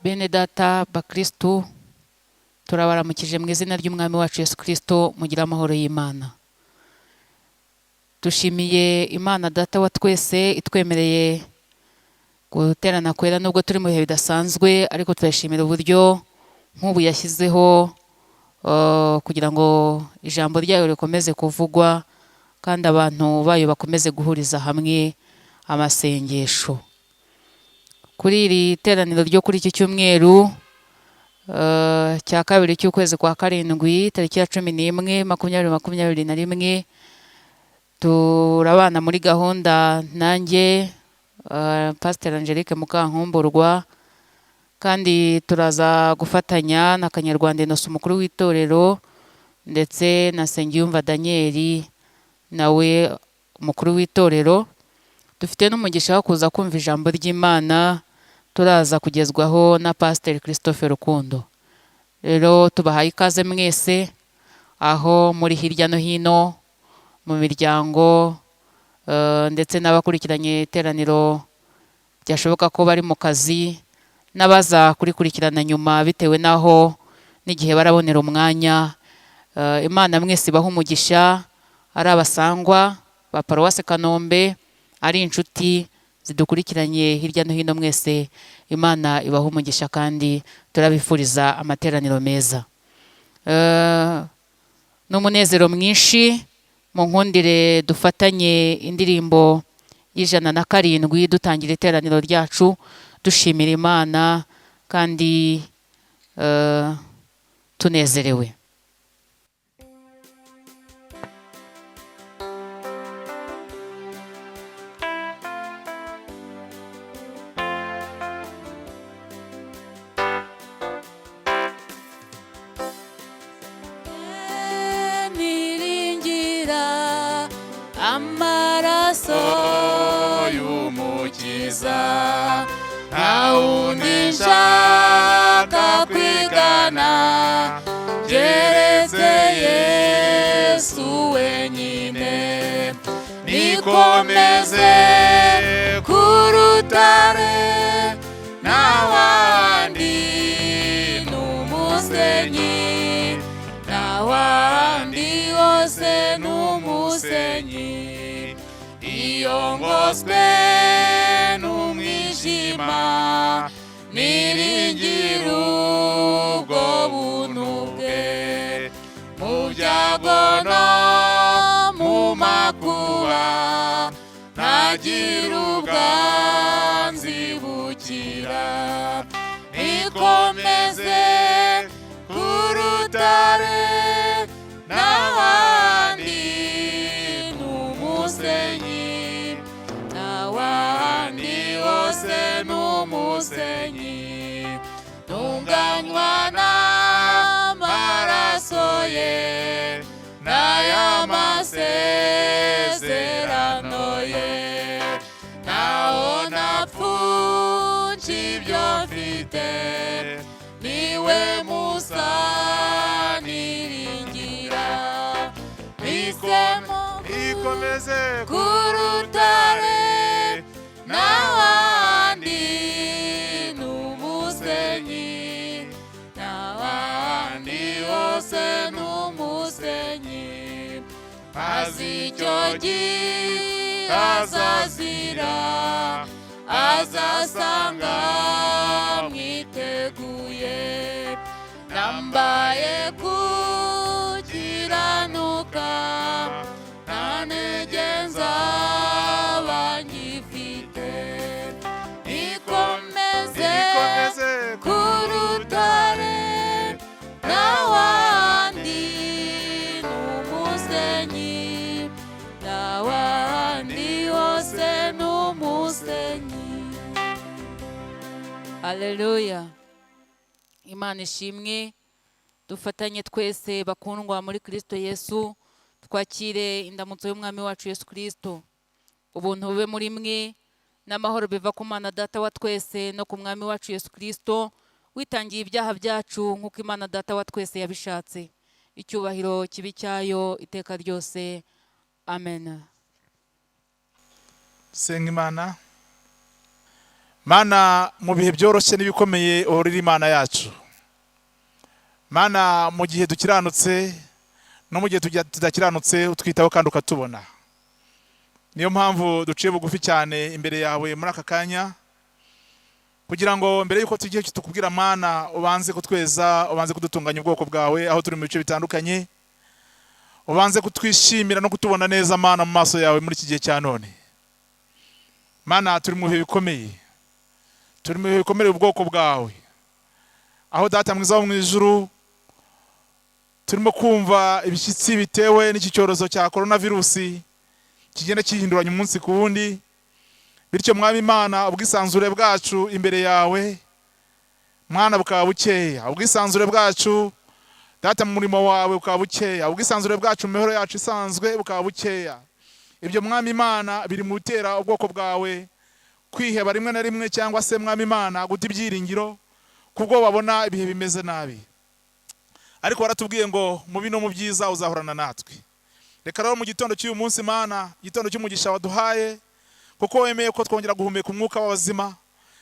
Bene data bakristo turabaramukije mu izina ry'umwami wacu Yesu Kristo, mugira amahoro y'Imana. Dushimiye Imana data wa twese itwemereye guterana kwera nubwo turi mu bihe bidasanzwe, ariko turashimira uburyo nk'ubu yashyizeho kugira ngo ijambo ryayo rikomeze kuvugwa kandi abantu bayo bakomeze guhuriza hamwe amasengesho. Kuri iri teraniro ryo kuri iki cyumweru cya kabiri cy'ukwezi kwa karindwi tariki ya 11/2021, turabana muri gahunda nanjye Pastor Angelique Mukankumburwa, kandi turaza gufatanya na Kanyarwanda Innocent umukuru w'itorero ndetse na Sengiyumva Daniel nawe umukuru w'itorero. Dufite n'umugisha wo kuza kumva ijambo ry'Imana, turaza kugezwaho na Pastor Christophe Rukundo. Rero tubahaye ikaze mwese aho muri hirya no hino mu miryango ndetse n'abakurikiranye iteraniro byashoboka ko bari mu kazi, n'abaza kurikurikirana nyuma bitewe n'aho n'igihe barabonera umwanya. Imana mwese ibaha umugisha, ari abasangwa ba Paruwase Kanombe, ari inshuti zidukurikiranye hirya no hino, mwese Imana ibaha umugisha kandi turabifuriza amateraniro meza. N'umunezero mwinshi mu nkundire dufatanye indirimbo y'107 dutangira iteraniro ryacu dushimira Imana kandi tunezerewe. Amaraso y'umukiza nta wundi nshaka kwigana, keretse Yesu wenyine. Nikomeze ku rutare nta wandi n'umusenyi, nta wandi hose n'umusenyi. Iyo ngoswe n'umwijima niringira ubwo buntu bwe, mu byago no mu makuba ntagira ubwanzibukira. Nikomeze ku rutare n'ahandi n'umusenyi, n'ahandi hose n'umusenyi. Ntunganywa n'amaraso ye n'aya masezerano ye, naho napfunje ibyo mfite niwe musa niringira. Nikomeze ku rutare n'ahandi n'umusenyi, n'ahandi hose n'umusenyi. Maze icyo gihe azazira, azasanga mwiteguye, nambaye gukiranuka, nta ntege nzaba ngifite. Nikomeze ku rutare n'ahandi n'umusenyi, n'ahandi hose n'umusenyi. Haleluya. Imana ishimwe. Dufatanye twese bakundwa muri Kristo Yesu, twakire indamutso y'umwami wacu Yesu Kristo. Ubuntu bube muri mwe n'amahoro biva ku Mana data wa twese no ku mwami wacu Yesu Kristo, witangiye ibyaha byacu nk'uko Imana data wa twese yabishatse. Icyubahiro kibi cyayo iteka ryose. Amen. Senga Imana. Mana, mu bihe byoroshye n'ibikomeye uhorira Imana yacu. Mana, mu gihe dukiranutse no mu gihe tudakiranutse utwitaho kandi ukatubona. Niyo mpamvu duciye bugufi cyane imbere yawe muri aka kanya, kugira ngo mbere yuko tugiye tukubwira Mana, ubanze kutweza, ubanze kudutunganya ubwoko bwawe aho turi mu bice bitandukanye, ubanze kutwishimira no kutubona neza Mana mu maso yawe muri iki gihe cya none. Mana, turi mu bihe bikomeye, turi mu bihe bikomeye ubwoko bwawe, aho Data mwiza wo mu ijuru turimo kumva ibishyitsi bitewe n'iki cyorezo cya coronavirus kigenda kihinduranya umunsi ku wundi. Bityo Mwami Imana, ubwisanzure bwacu imbere yawe Mwana bukaba bukeya, ubwisanzure bwacu Data mu murimo wawe bukaba bukeya, ubwisanzure bwacu mu mihoro yacu isanzwe bukaba bukeya. Ibyo Mwami Imana biri mu bitera ubwoko bwawe kwiheba rimwe na rimwe, cyangwa se Mwami Imana guta ibyiringiro kubwo babona ibihe bimeze nabi. Ariko waratubwiye ngo mu bino mu byiza uzahorana natwe. Reka rero mu gitondo cy'uyu munsi Mana, gitondo cy'umugisha waduhaye, kuko wemeye ko twongera guhumeka umwuka w'abazima,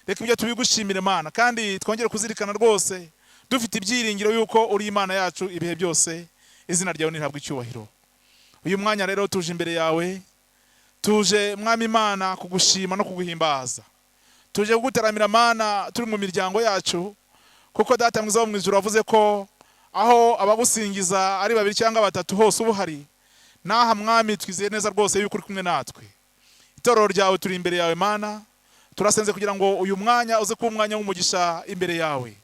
reka ibyo tubigushimire Mana, kandi twongere kuzirikana rwose dufite ibyiringiro yuko uri Imana yacu ibihe byose, izina ryawe nihabwe icyubahiro. Uyu mwanya rero tuje imbere yawe, tuje Mwami Imana kugushima no kuguhimbaza, tuje kugutaramira Mana turi mu miryango yacu, kuko Data mwiza wo mu ijuru wavuze ko aho abagusingiza ari babiri cyangwa batatu hose ubuhari. Naha Mwami, twizeye neza rwose yuko uri kumwe natwe. Itorero ryawe turi imbere yawe Mana, turasenze kugira ngo uyu mwanya uze kuba umwanya w'umugisha imbere yawe.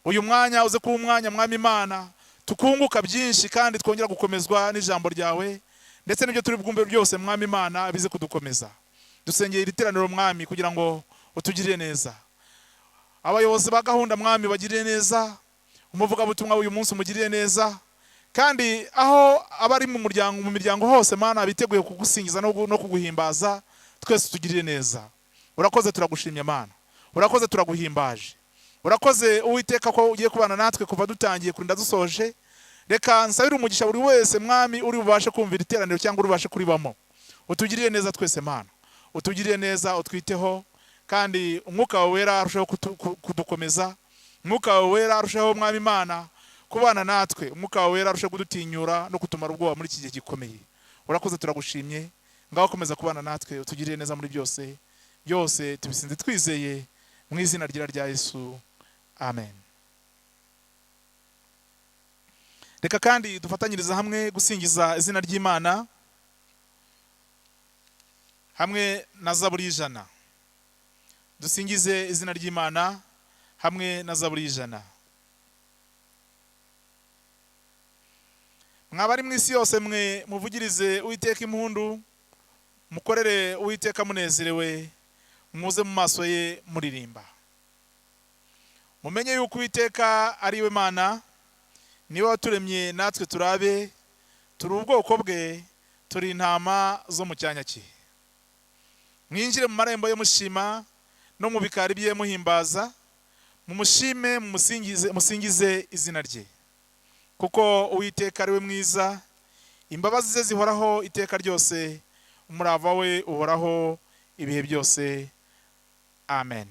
Uyu mwanya uze kuba umwanya Mwami Imana tukunguka byinshi, kandi twongera gukomezwa n'ijambo ryawe, ndetse n'ibyo turi bwumve byose Mwami Imana bize kudukomeza. Dusengeye iri teraniro Mwami kugira ngo utugirire neza. Abayobozi ba gahunda Mwami bagirire neza, umuvugabutumwa uyu munsi umugirire neza, kandi aho abari mu miryango hose Mana biteguye kugusingiza no kuguhimbaza, twese tugirire neza. Urakoze, turagushimye Mana, urakoze, turaguhimbaje, urakoze Uwiteka ko ugiye kubana natwe kuva dutangiye kurinda dusoje. Reka nsabire umugisha buri wese Mwami uri bubashe kumvira iteraniro cyangwa uri bubashe kuribamo. Utugirire neza twese Mana, utugirire neza, utwiteho, kandi umwuka wawe wera arushaho kudukomeza. Umwuka wawe wera arushaho Mwami Imana kubana natwe, umwuka wawe wera arushaho kudutinyura no kutumara ubwoba muri iki gihe gikomeye. Urakoze, turagushimye, ngaho komeza kubana natwe, utugirire neza muri byose. Byose tubisinze twizeye mu izina rya Yesu, amen. Reka kandi dufatanyiriza hamwe gusingiza izina ry'Imana hamwe na Zaburi 100. Dusingize izina ry'Imana hamwe na Zaburi 100. Mwabari mu isi yose mwe muvugirize Uwiteka impundu, mukorere Uwiteka munezerewe, muze mu maso ye muririmba. Mumenye yuko Uwiteka ari we Mana, niwe waturemye natwe turabe, turi ubwoko bwe, turi intama zo mu cyanya cye. Mwinjire mu marembo ye mushima, no mu bikari bye muhimbaza, mumushime, musingize izina rye. Kuko Uwiteka ari we mwiza, imbabazi ze zihoraho iteka ryose, umurava we uhoraho ibihe byose, amen.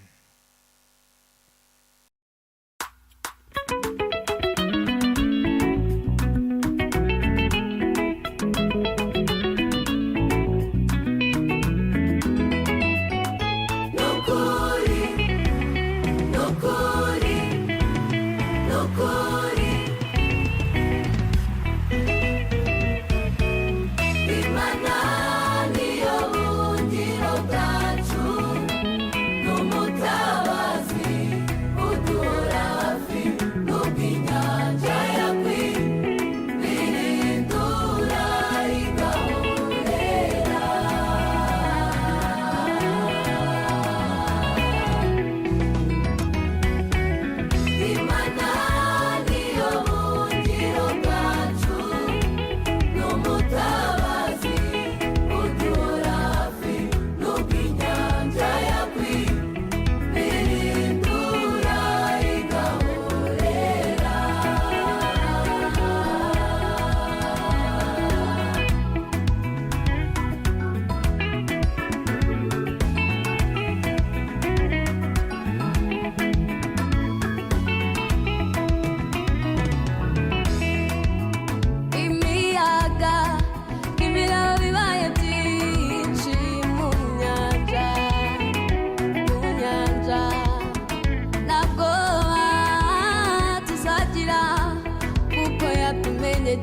Imana niyo buhungiro bwacu, n'umutaka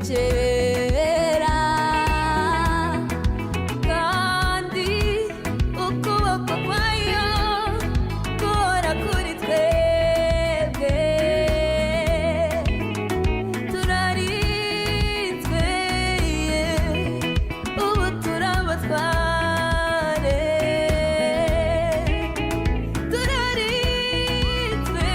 kera kandi ukuboko kwayo guhora kuri twebwe turarinzwe ubu turabatware turarinzwe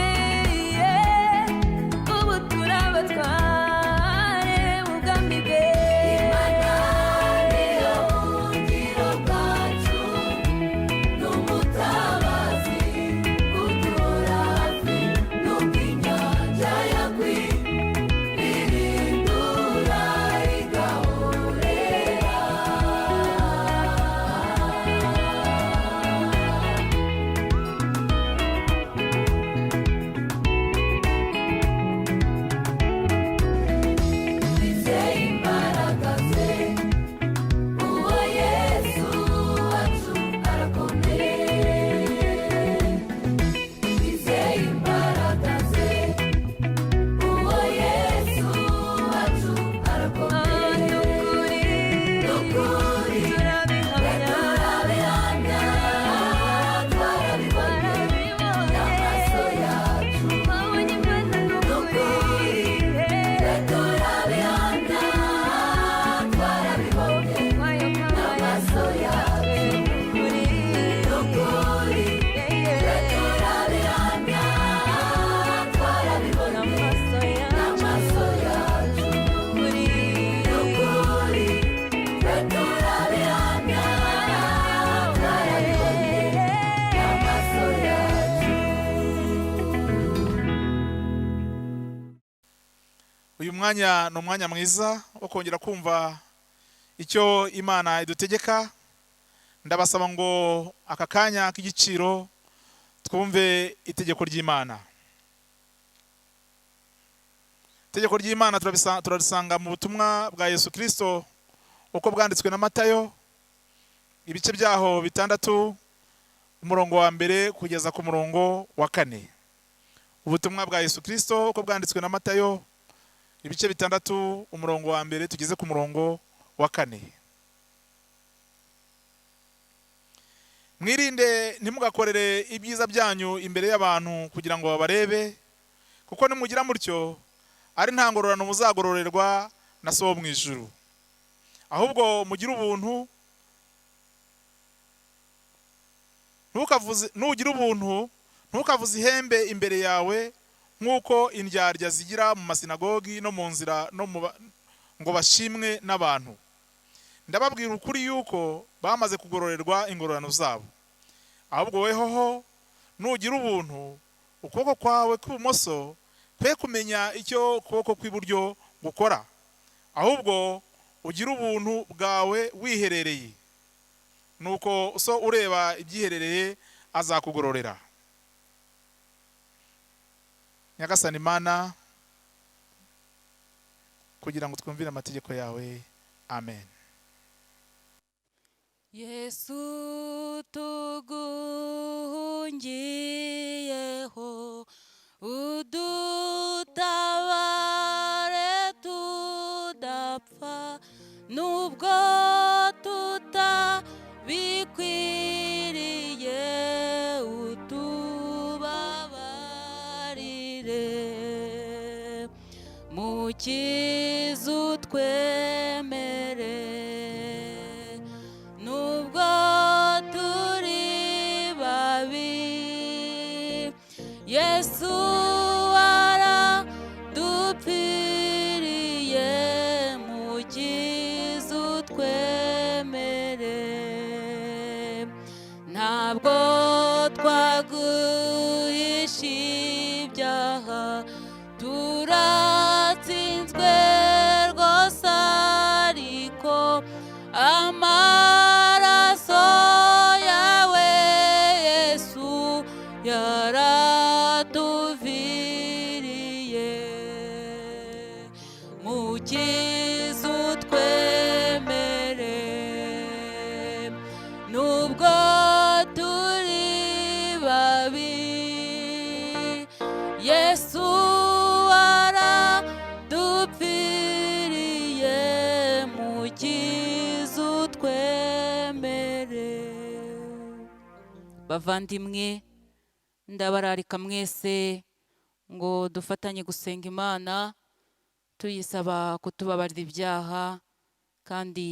ubu turabatware mu bwami bwe Imana niyo buhungiro bwacu n'umutabazi uduhora hafi nubwo inyanja yakwirindura igahorera twizeye imbaraga ze uwo Yesu wacu arakomeye twizeye imbaraga ze uwo Yesu wacu arakomeye n'ukuri turabihamya twarabibonye n'amaso yacu n'ukuri turabihamya twarabibonye n'amaso yacu n'ukuri turabihamya twarabibonye n'amaso yacu n'ukuri turabihamya twarabibonye n'amaso yacu. uyu mwanya ni umwanya mwiza wo kongera kumva icyo Imana idutegeka. Ndabasaba ngo aka kanya k'igiciro twumve itegeko ry'Imana. Itegeko ry'Imana turarisanga mu butumwa bwa Yesu Kristo uko bwanditswe na Matayo, ibice byaho 6, umurongo wa 1 kugeza ku murongo wa 4. Ubutumwa bwa Yesu Kristo uko bwanditswe na Matayo, ibice 6, umurongo wa 1 tugeze ku murongo wa 4. Mwirinde ntimugakorere ibyiza byanyu imbere y'abantu kugira ngo babarebe, kuko nimugira mutyo ari nta ngororano muzagororerwa na So wo mu ijuru. Ahubwo mugire ubuntu, nugira ubuntu ntukavuze ihembe imbere yawe nk'uko indyarya zigira mu masinagogi no mu nzira ngo bashimwe n'abantu. Ndababwira ukuri yuko bamaze kugororerwa ingororano zabo. Ahubwo wehoho nugira ubuntu, ukuboko kwawe kw'ibumoso kwe kumenya icyo ukuboko kw'iburyo gukora, ahubwo ugira ubuntu bwawe wiherereye, nuko so ureba ibyiherereye azakugororera. Nyagasani Imana, kugira ngo twumvire amategeko yawe. Amen. Yesu tuguhungiyeho udutabare tudapfa nubwo tutabikwiriye utubabarire mukiza utwemere nubwo turi babi Yesu aradupfiriye mukiza utwemere ntabwo twaguhisha ibyaha turatsinzwe rwose ariko amaraso yawe Yesu yaratuviriye mukiza utwemere nubwo turi babi Yesu aradupfiriye bavandimwe, ndabararika mwese ngo dufatanye gusenga Imana tuyisaba kutubabarira ibyaha, kandi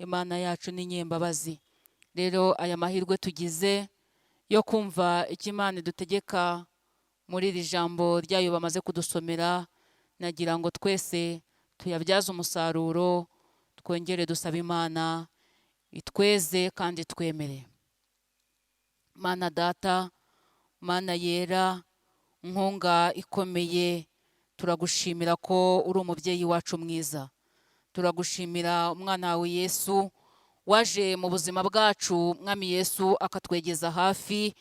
Imana yacu ni nyembabazi. Rero aya mahirwe tugize yo kumva icyo Imana idutegeka muri iri jambo ryayo bamaze kudusomera, nagira ngo twese tuyabyaze umusaruro, twongere dusaba Imana itweze kandi twemere. Mana Data, Mana yera, nkunga ikomeye, turagushimira ko uri umubyeyi wacu mwiza. Turagushimira umwana wawe Yesu waje mu buzima bwacu, Mwami Yesu akatwegeza hafi,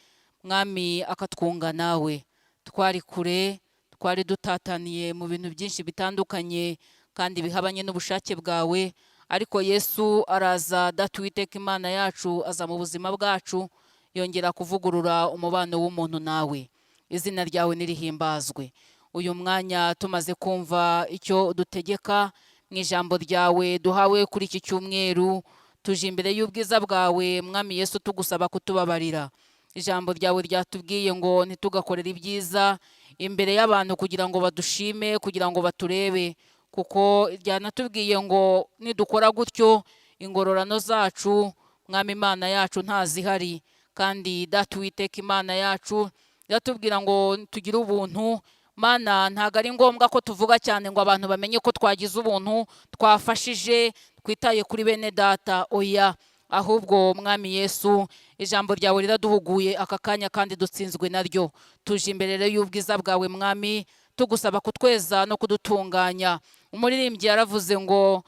Mwami akatwunga nawe. Twari kure, twari dutataniye mu bintu byinshi bitandukanye kandi bihabanye n'ubushake bwawe, ariko Yesu araza, Data Uwiteka Imana yacu aza mu buzima bwacu, yongera kuvugurura umubano w'umuntu nawe. Izina ryawe nirihimbazwe. Uyu mwanya tumaze kumva icyo dutegeka mu ijambo ryawe duhawe kuri iki cyumweru, tuje imbere y'ubwiza bwawe Mwami Yesu tugusaba kutubabarira. Ijambo ryawe ryatubwiye ngo ntitugakorere ibyiza imbere y'abantu kugira ngo badushime, kugira ngo baturebe, kuko ryanatubwiye ngo nidukora gutyo ingororano zacu Mwami Imana yacu ntazihari. Kandi Data Uwiteka Imana yacu yatubwira ngo tugire ubuntu. Mana, ntago ari ngombwa ko tuvuga cyane ngo abantu bamenye ko twagize ubuntu, twafashije, twitaye kuri bene data. Oya, ahubwo Mwami Yesu, ijambo ryawe riraduhuguye aka kanya kandi dutsinzwe naryo. Tuje imbere y'ubwiza bwawe Mwami, tugusaba kutweza no kudutunganya. Umuririmbyi yaravuze ngo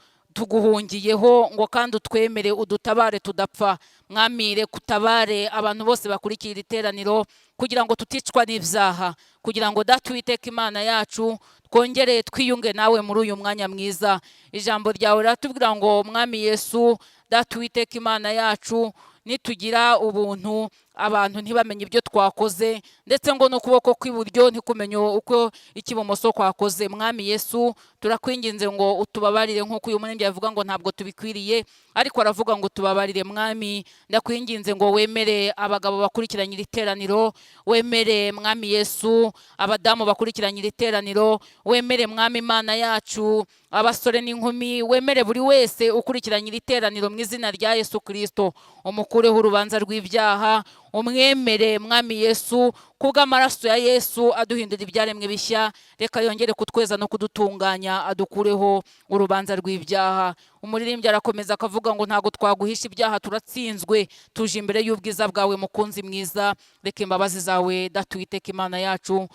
tuguhungiyeho ngo kandi utwemere, udutabare tudapfa. Mwami, reka utabare abantu bose bakurikiye iri teraniro kugira ngo tuticwa n'ibyaha, kugira ngo Data Uwiteka Imana yacu twongere twiyunge nawe muri uyu mwanya mwiza. Ijambo ryawe riratubwira ngo Mwami Yesu, Data Uwiteka Imana yacu, nitugira ubuntu abantu ntibamenye ibyo twakoze, ndetse ngo n'ukuboko kw'iburyo ntikumenye uko icy'ibumoso kwakoze. Mwami Yesu, turakwinginze ngo utubabarire, nk'uko uyu muririmbyi yavuga ngo ntabwo tubikwiriye, ariko aravuga ngo tubabarire. Mwami, ndakwinginze ngo wemere abagabo bakurikiranye iri teraniro, wemere Mwami Yesu abadamu bakurikiranye iri teraniro, wemere Mwami Imana yacu abasore n'inkumi, wemere buri wese ukurikiranye iri teraniro mu izina rya Yesu Kristo. Umukureho urubanza rw'ibyaha, umwemere Mwami Yesu, kubw'amaraso ya Yesu aduhindura ibyaremwe bishya. Reka yongere kutweza no kudutunganya, adukureho urubanza rw'ibyaha. Umuririmbyi arakomeza akavuga ngo ntago twaguhisha ibyaha, turatsinzwe. Tuje imbere y'ubwiza bwawe mukunzi mwiza, reka imbabazi zawe Data Uwiteka Imana yacu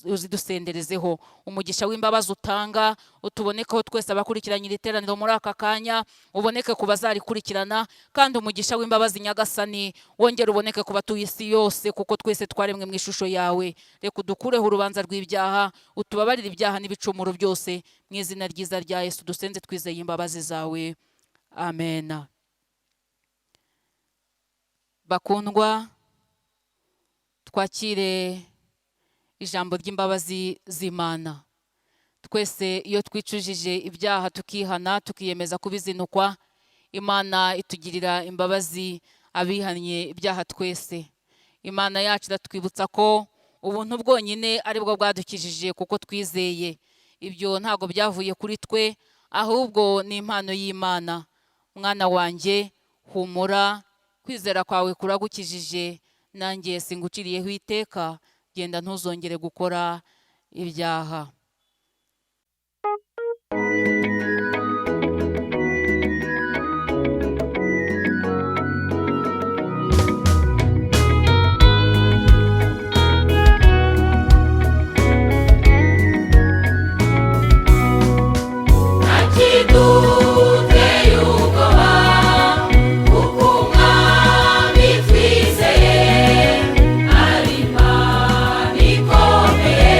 uzidusenderezeho. Umugisha w'imbabazi utanga utubonekaho twese abakurikiranye iri teraniro muri aka kanya, uboneke ku bazarikurikirana, kandi umugisha w'imbabazi Nyagasani wongere uboneke ku batuye isi yose, kuko twese twaremwe mu ishusho yawe. Reka udukureho urubanza rw'ibyaha, utubabarire ibyaha n'ibicumuro byose, mu izina ryiza rya Yesu dusenze twizeye imbabazi zawe, amen. Bakundwa, twakire ijambo ry'imbabazi z'Imana. Twese iyo twicujije ibyaha tukihana, tukiyemeza kubizinukwa, Imana itugirira imbabazi abihannye ibyaha twese. Imana yacu iratwibutsa ko ubuntu bwonyine ari bwo bwadukijije kuko twizeye. Ibyo ntago byavuye kuri twe, ahubwo ni impano y'Imana. Mwana wanjye, humura, kwizera kwawe kuragukijije, nanjye singuciriyeho iteka, genda ntuzongere gukora ibyaha. Ari Imana ikomeye,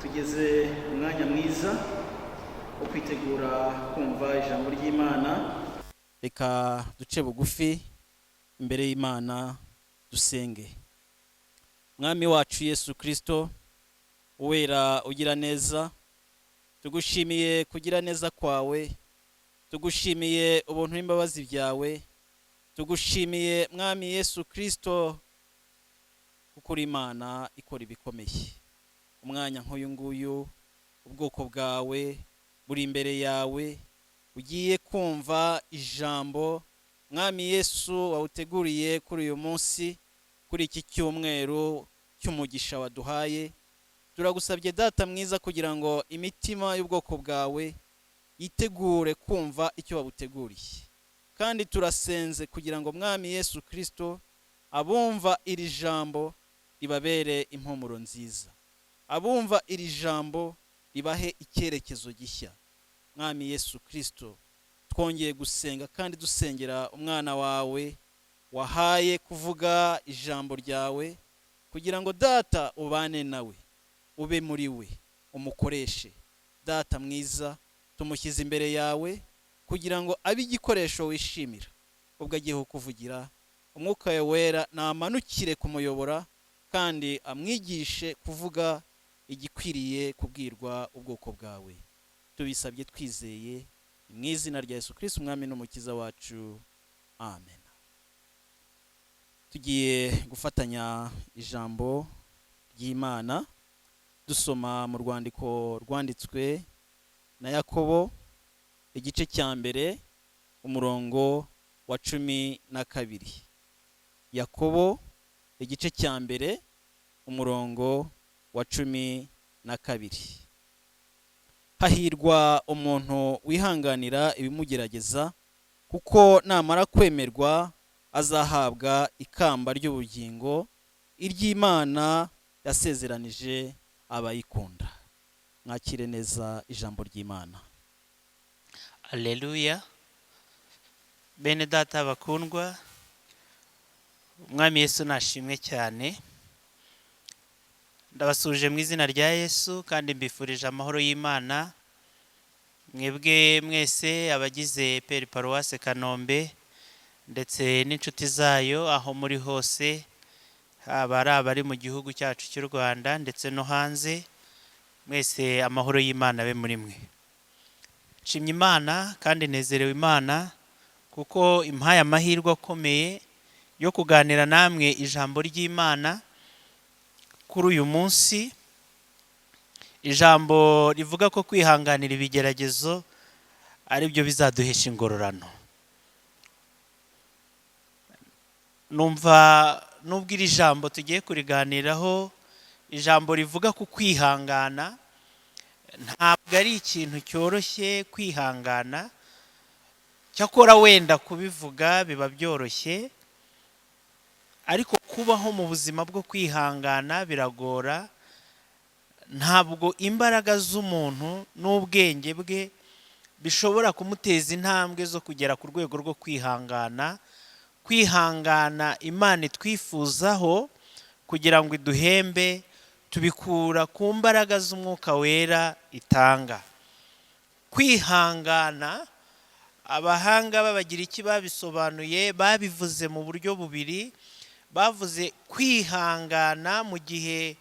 tugeze umwanya mwiza wo kwitegura kumva ijambo ry'Imana. Reka duce bugufi imbere y'Imana dusenge. Mwami wacu Yesu Kristo, uwera ugira neza, tugushimiye kugira neza kwawe, tugushimiye ubuntu n'imbabazi byawe, tugushimiye Mwami Yesu Kristo kuko uri Imana ikora ibikomeye. Umwanya nk'uyu nguyu ubwoko bwawe buri imbere yawe, ugiye kumva ijambo Mwami Yesu wawuteguriye kuri uyu munsi, kuri iki cyumweru cy'umugisha waduhaye. Turagusabye Data mwiza kugira ngo imitima y'ubwoko bwawe yitegure kumva icyo wabuteguriye, kandi turasenze kugira ngo Mwami Yesu Kristo abumva iri jambo ribabere impumuro nziza, abumva iri jambo ribahe icyerekezo gishya. Mwami Yesu Kristo, twongeye gusenga kandi dusengera umwana wawe wahaye kuvuga ijambo ryawe, kugira ngo Data ubane nawe, ube muri we, umukoreshe. Data mwiza, tumushyize imbere yawe kugira ngo abe igikoresho wishimira ubwo agiye kukuvugira. Umwuka wawe wera namanukire kumuyobora kandi amwigishe kuvuga igikwiriye kubwirwa ubwoko bwawe. Tubisabye twizeye mu izina rya Yesu Kristo umwami n'umukiza wacu, amen. Tugiye gufatanya ijambo ry'Imana dusoma mu rwandiko rwanditswe na Yakobo, igice cya mbere umurongo wa 12. Yakobo igice cya mbere umurongo wa 12. Hahirwa umuntu wihanganira ibimugerageza, kuko namara kwemerwa azahabwa ikamba ry'ubugingo iry'Imana yasezeranije abayikunda. Mwakire neza ijambo ry'Imana. Alleluia. Bene Data bakundwa, Umwami Yesu nashimwe cyane. Ndabasuje mu izina rya Yesu kandi mbifurije amahoro y'Imana. Mwebwe mwese abagize Peri Paruwase Kanombe ndetse n'inshuti zayo aho muri hose, haba ari abari mu gihugu cyacu cy'u Rwanda ndetse no hanze, mwese amahoro y'Imana abe muri mwe. Nshimye Imana kandi nezerewe Imana kuko impaye amahirwe akomeye yo kuganira namwe ijambo ry'Imana kuri uyu munsi. Ijambo rivuga ko kwihanganira ibigeragezo ari byo bizaduhesha ingororano. Numva nubwo iri jambo tugiye kuriganiraho, ijambo rivuga ku kwihangana, ntabwo ari ikintu cyoroshye kwihangana. Cyakora wenda kubivuga biba byoroshye, ariko kubaho mu buzima bwo kwihangana biragora. Ntabwo imbaraga z'umuntu n'ubwenge bwe bishobora kumuteza intambwe zo kugera ku rwego rwo kwihangana. Kwihangana Imana itwifuzaho kugira ngo iduhembe, tubikura ku mbaraga z'Umwuka wera itanga. Kwihangana, abahanga babagira iki babisobanuye, babivuze mu buryo bubiri. Bavuze kwihangana mu gihe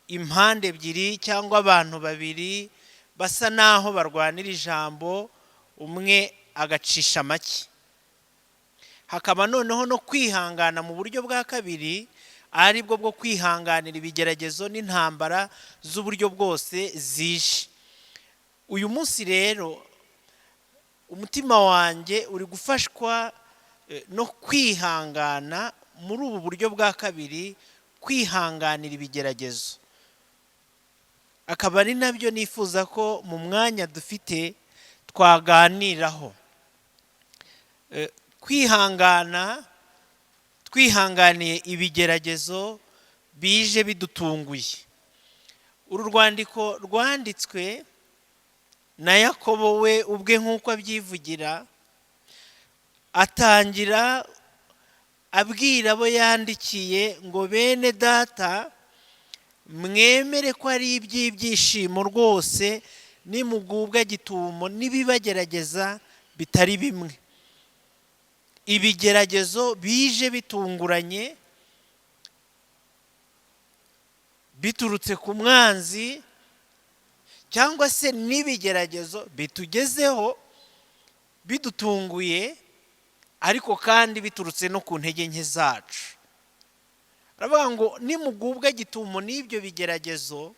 impande ebyiri cyangwa abantu babiri basa naho barwanira ijambo, umwe agacisha make. Hakaba noneho no kwihangana mu buryo bwa kabiri, ari bwo bwo kwihanganira ibigeragezo n'intambara z'uburyo bwose zishe. Uyu munsi rero umutima wanjye uri gufashwa no kwihangana muri ubu buryo bwa kabiri, kwihanganira ibigeragezo. Akaba ari nabyo nifuza ko mu mwanya dufite twaganiraho. Kwihangana, twihanganiye ibigeragezo bije bidutunguye. Uru rwandiko rwanditswe na Yakobo we ubwe nk'uko abyivugira, atangira abwira abo yandikiye ngo bene data mwemere ko ari iby'ibyishimo rwose, nimugubwa gitumo n'ibibagerageza bitari bimwe. Ibigeragezo bije bitunguranye biturutse ku mwanzi, cyangwa se n'ibigeragezo bitugezeho bidutunguye, ariko kandi biturutse no ku ntege nke zacu. Aravuga ngo nimugubwa gitumo n'ibyo bigeragezo,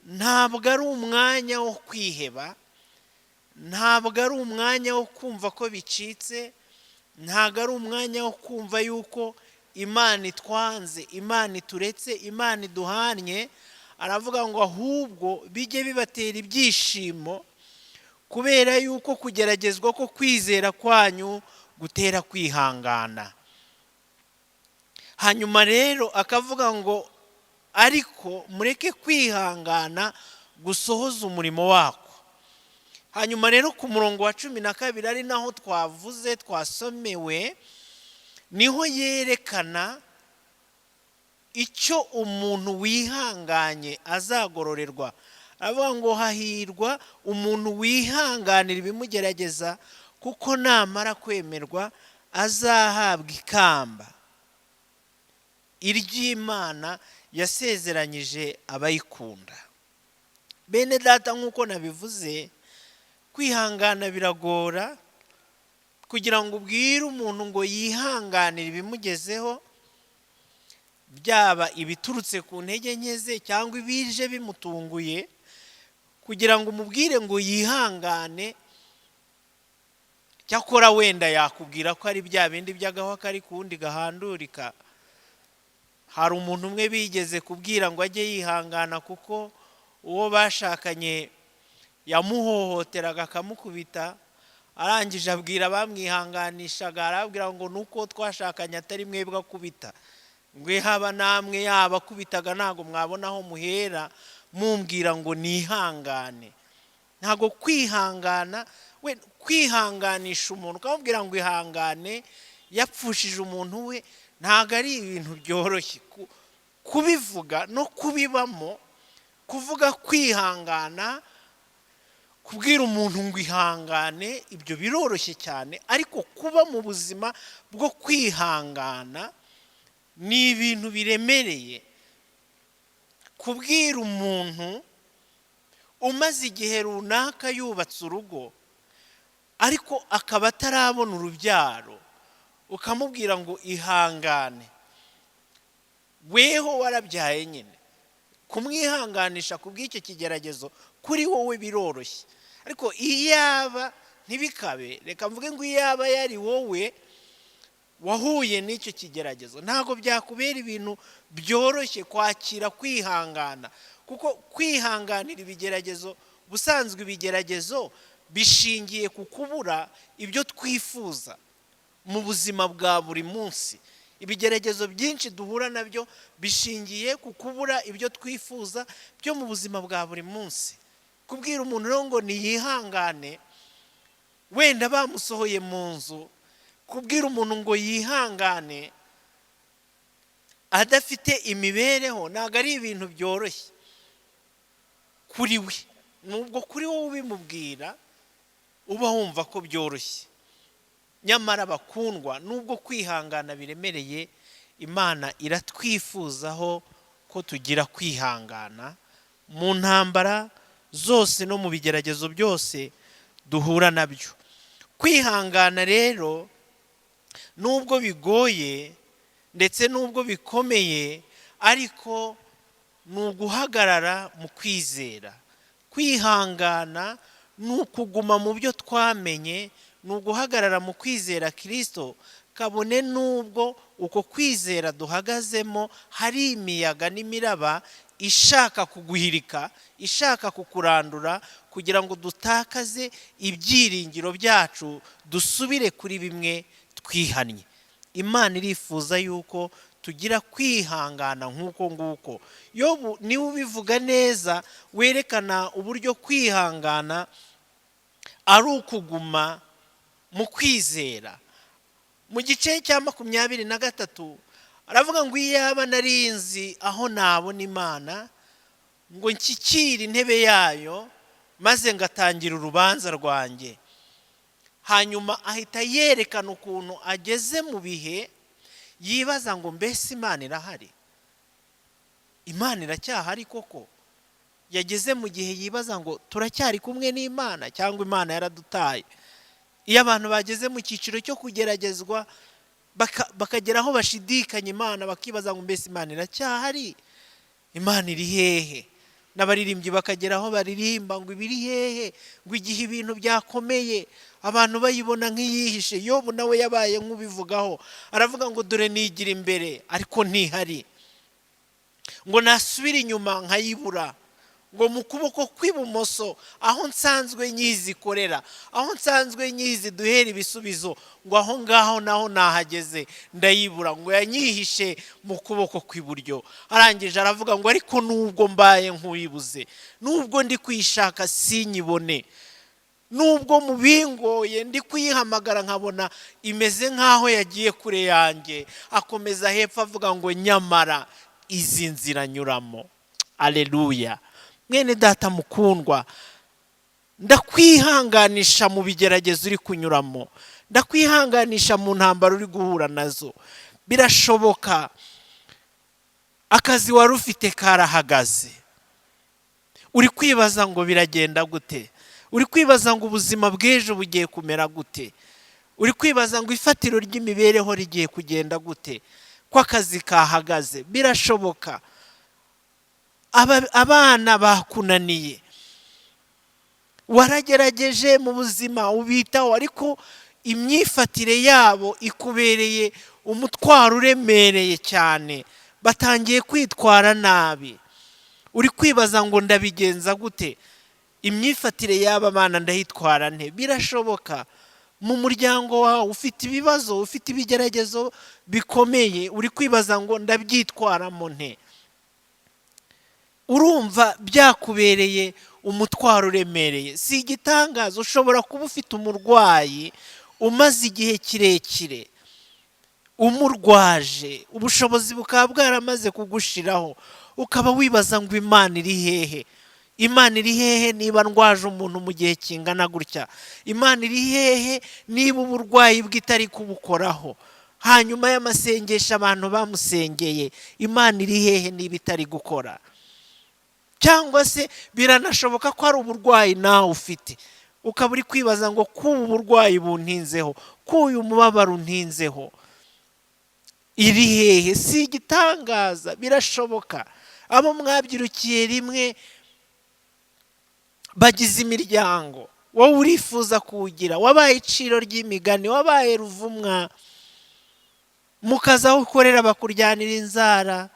ntabwo ari umwanya wo kwiheba, ntabwo ari umwanya wo kumva ko bicitse, ntabwo ari umwanya wo kumva yuko Imana itwanze, Imana ituretse, Imana iduhannye. Aravuga ngo ahubwo bijye bibatera ibyishimo, kubera yuko kugeragezwa ko kwizera kwanyu gutera kwihangana. Hanyuma rero akavuga ngo ariko mureke kwihangana gusohoza umurimo wako. Hanyuma rero ku murongo wa 12 ari naho twavuze twasomewe, niho yerekana icyo umuntu wihanganye azagororerwa. Aravuga ngo hahirwa umuntu wihanganira ibimugerageza, kuko namara kwemerwa azahabwa ikamba iry'Imana yasezeranyije abayikunda. Bene data, nk'uko nabivuze, kwihangana biragora. Kugira ngo ubwire umuntu ngo yihanganire ibimugezeho, byaba ibiturutse ku ntege nke ze cyangwa ibije bimutunguye, kugira ngo umubwire ngo yihangane, cyakora wenda yakubwira ko ari bya bindi by'agahwa kari kuwundi gahandurika. Hari umuntu umwe bigeze kubwira ngo ajye yihangana kuko uwo bashakanye yamuhohoteraga akamukubita, arangije abwira bamwihanganishaga, arabwira ngo nuko twashakanye atari mwebwe akubita, ngwe haba namwe yaba akubitaga ntago mwabona aho muhera mumbwira ngo nihangane. Ntago kwihangana, we kwihanganisha umuntu ukamubwira ngo ihangane yapfushije umuntu we, ntago ari ibintu byoroshye kubivuga no kubibamo. Kuvuga kwihangana, kubwira umuntu ngo ihangane, ibyo biroroshye cyane, ariko kuba mu buzima bwo kwihangana ni ibintu biremereye. Kubwira umuntu umaze igihe runaka yubatse urugo ariko akaba atarabona urubyaro, ukamubwira ngo ihangane, weho warabyaye nyine, kumwihanganisha kubw'icyo kigeragezo kuri wowe biroroshye. Ariko iyaba ntibikabe, reka mvuge ngo iyaba yari wowe wahuye n'icyo kigeragezo, ntago byakubera ibintu byoroshye kwakira kwihangana. Kuko kwihanganira ibigeragezo, busanzwe ibigeragezo bishingiye ku kubura ibyo twifuza mu buzima bwa buri munsi. Ibigeragezo byinshi duhura nabyo bishingiye ku kubura ibyo twifuza byo mu buzima bwa buri munsi. Kubwira umuntu rero ngo niyihangane, wenda bamusohoye mu nzu, kubwira umuntu ngo yihangane adafite imibereho, ntabwo ari ibintu byoroshye kuri we. Nubwo kuri wowe ubimubwira uba wumva ko byoroshye, nyamara bakundwa, nubwo kwihangana biremereye, Imana iratwifuzaho ko tugira kwihangana mu ntambara zose no mu bigeragezo byose duhura nabyo. Kwihangana rero nubwo bigoye ndetse nubwo bikomeye, ariko ni uguhagarara mu kwizera. Kwihangana ni ukuguma mu byo twamenye, ni uguhagarara mu kwizera Kristo, kabone nubwo uko kwizera duhagazemo hari imiyaga n'imiraba ishaka kuguhirika, ishaka kukurandura, kugira ngo dutakaze ibyiringiro byacu, dusubire kuri bimwe twihannye. Imana irifuza yuko tugira kwihangana nk'uko nguko. Yobu niwe ubivuga neza, werekana uburyo kwihangana ari ukuguma mu kwizera. Mu gice cya 23 aravuga ngo iyaba narinzi aho nabona Imana ngo nshyikire intebe yayo maze ngatangira urubanza rwanjye. Hanyuma ahita yerekana ukuntu ageze mu bihe yibaza ngo mbese Imana irahari, Imana iracyahari koko. Yageze mu gihe yibaza ngo turacyari kumwe n'Imana cyangwa Imana yaradutaye. Iyo abantu bageze mu cyiciro cyo kugeragezwa bakagera aho bashidikanya Imana, bakibaza ngo mbese Imana iracyahari, Imana iri hehe? N'abaririmbyi bakagera aho baririmba ngo ibiri hehe, ngo igihe ibintu byakomeye abantu bayibona nk'iyihishe. Yobu nawe yabaye nk'ubivugaho, aravuga ngo dore nigira imbere ariko ntihari, ngo nasubira inyuma nkayibura, ngo mu kuboko kw'ibumoso aho nsanzwe nyizi ikorera, aho nsanzwe nyizi duhera ibisubizo, ngo aho ngaho naho nahageze ndayibura, ngo yanyihishe mu kuboko kw'iburyo. Arangije aravuga ngo ariko nubwo mbaye nk'uyibuze, nubwo ndi kuyishaka sinyibone, nubwo mu bingoye ndi kuyihamagara nkabona imeze nk'aho yagiye kure yanjye. Akomeza hepfo avuga ngo nyamara izi nzira nyuramo. Aleluya. Mwene data mukundwa, ndakwihanganisha mu bigeragezo uri kunyuramo, ndakwihanganisha mu ntambaro uri guhura nazo. Birashoboka akazi wari ufite karahagaze, uri kwibaza ngo biragenda gute, uri kwibaza ngo ubuzima bw'ejo bugiye kumera gute, uri kwibaza ngo ifatiro ry'imibereho rigiye kugenda gute ko akazi kahagaze. Birashoboka abana bakunaniye, waragerageje mu buzima ubitaho, ariko imyifatire yabo ikubereye umutwaro uremereye cyane, batangiye kwitwara nabi. Uri kwibaza ngo ndabigenza gute, imyifatire y'aba bana ndahitwara nte. Birashoboka mu muryango wawe ufite ibibazo, ufite ibigeragezo bikomeye, uri kwibaza ngo ndabyitwaramo nte. Urumva byakubereye umutwaro uremereye. Si igitangaza, ushobora kuba ufite umurwayi umaze igihe kirekire umurwaje, ubushobozi bukaba bwaramaze kugushiraho, ukaba wibaza ngo Imana iri hehe, Imana iri hehe niba ndwaje umuntu mu gihe kingana gutya, Imana iri hehe niba uburwayi bw'itari kubukoraho. Hanyuma y'amasengesho abantu bamusengeye, Imana iri hehe niba itari gukora. Cyangwa se biranashoboka ko ari uburwayi nawe ufite, ukaba uri kwibaza ngo kuba uburwayi buntinzeho, kuyu mubabaro untinzeho, iri hehe. Si igitangaza, birashoboka. Abo mwabyirukiye rimwe bagize imiryango, wowe urifuza kuwugira, wabaye iciro ry'imigani, wabaye ruvumwa, mukaza aho ukorera bakuryanira inzara,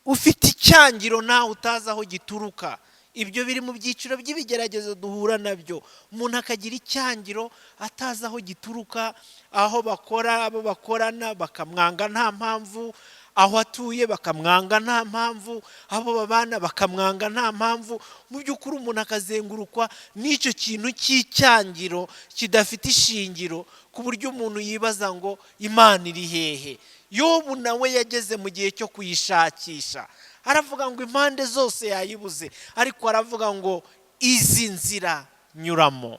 ufite icyangiro nawe utazi aho gituruka. Ibyo biri mu byiciro by'ibigeragezo duhura nabyo. Umuntu akagira icyangiro atazi aho gituruka, aho bakora, abo bakorana bakamwanga nta mpamvu, aho atuye bakamwanga nta mpamvu, abo babana bakamwanga nta mpamvu. Mu by'ukuri umuntu akazengurukwa n'icyo kintu cy'icyangiro kidafite ishingiro, ku buryo umuntu yibaza ngo Imana iri hehe. Yobu nawe yageze mu gihe cyo kuyishakisha, aravuga ngo impande zose yayibuze, ariko aravuga ngo izi nzira nyuramo.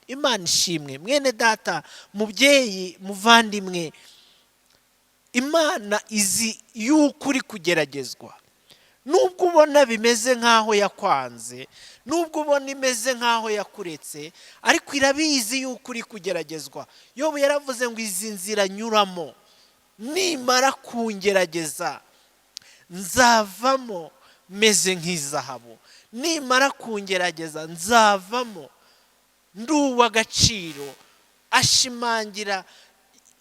Imana ishimwe. Mwene data, mubyeyi, muvandimwe, Imana izi yuko uri kugeragezwa. Nubwo ubona bimeze nk'aho yakwanze, nubwo ubona imeze nk'aho yakuretse, ariko irabizi yuko uri kugeragezwa. Yobu yaravuze ngo izi nzira nyuramo, nimara kungerageza nzavamo meze nk'izahabu, nimara kungerageza nzavamo ndi uw'agaciro. Ashimangira,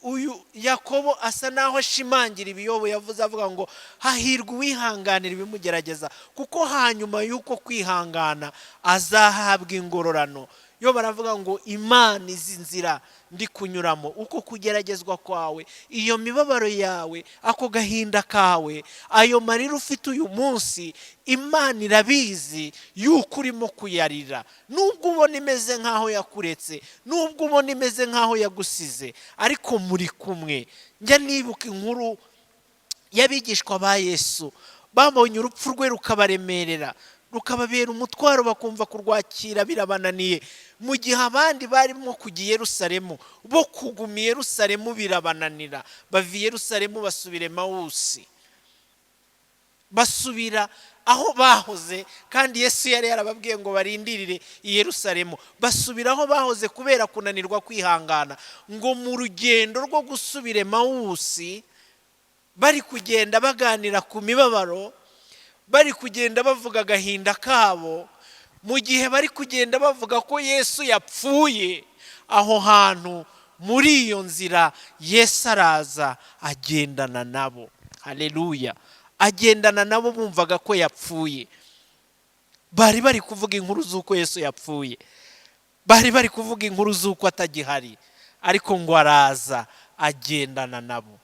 uyu Yakobo asa naho ashimangira ibiyobo yavuze, avuga ngo hahirwa uwihanganira ibimugerageza, kuko hanyuma y'uko kwihangana azahabwa ingororano yo baravuga ngo Imana izi nzira ndi kunyuramo, uko kugeragezwa kwawe, iyo mibabaro yawe, ako gahinda kawe, ayo marira ufite uyu munsi, Imana irabizi yuko urimo kuyarira, nubwo ubona imeze nk'aho yakuretse, nubwo ubona imeze nk'aho yagusize, ariko muri kumwe. Njya nibuka inkuru y'abigishwa ba Yesu, babonye urupfu rwe rukabaremerera, rukababera umutwaro, bakumva kurwakira birabananiye, mu gihe abandi barimo kujya i Yerusalemu, bo kuguma i Yerusalemu birabananira. Bava i Yerusalemu basubira Emawusi, basubira aho bahoze, kandi Yesu yari yarababwiye ngo barindirire i Yerusalemu. Basubira aho bahoze kubera kunanirwa kwihangana, ngo mu rugendo rwo gusubira Emawusi, bari kugenda baganira ku mibabaro, bari kugenda bavuga agahinda kabo, mu gihe bari kugenda bavuga ko Yesu yapfuye, aho hantu muri iyo nzira Yesu araza agendana nabo. Haleluya! Agendana nabo, bumvaga ko yapfuye. Bari bari kuvuga inkuru z'uko Yesu yapfuye, bari bari kuvuga inkuru z'uko atagihari, ariko ngo araza agendana nabo,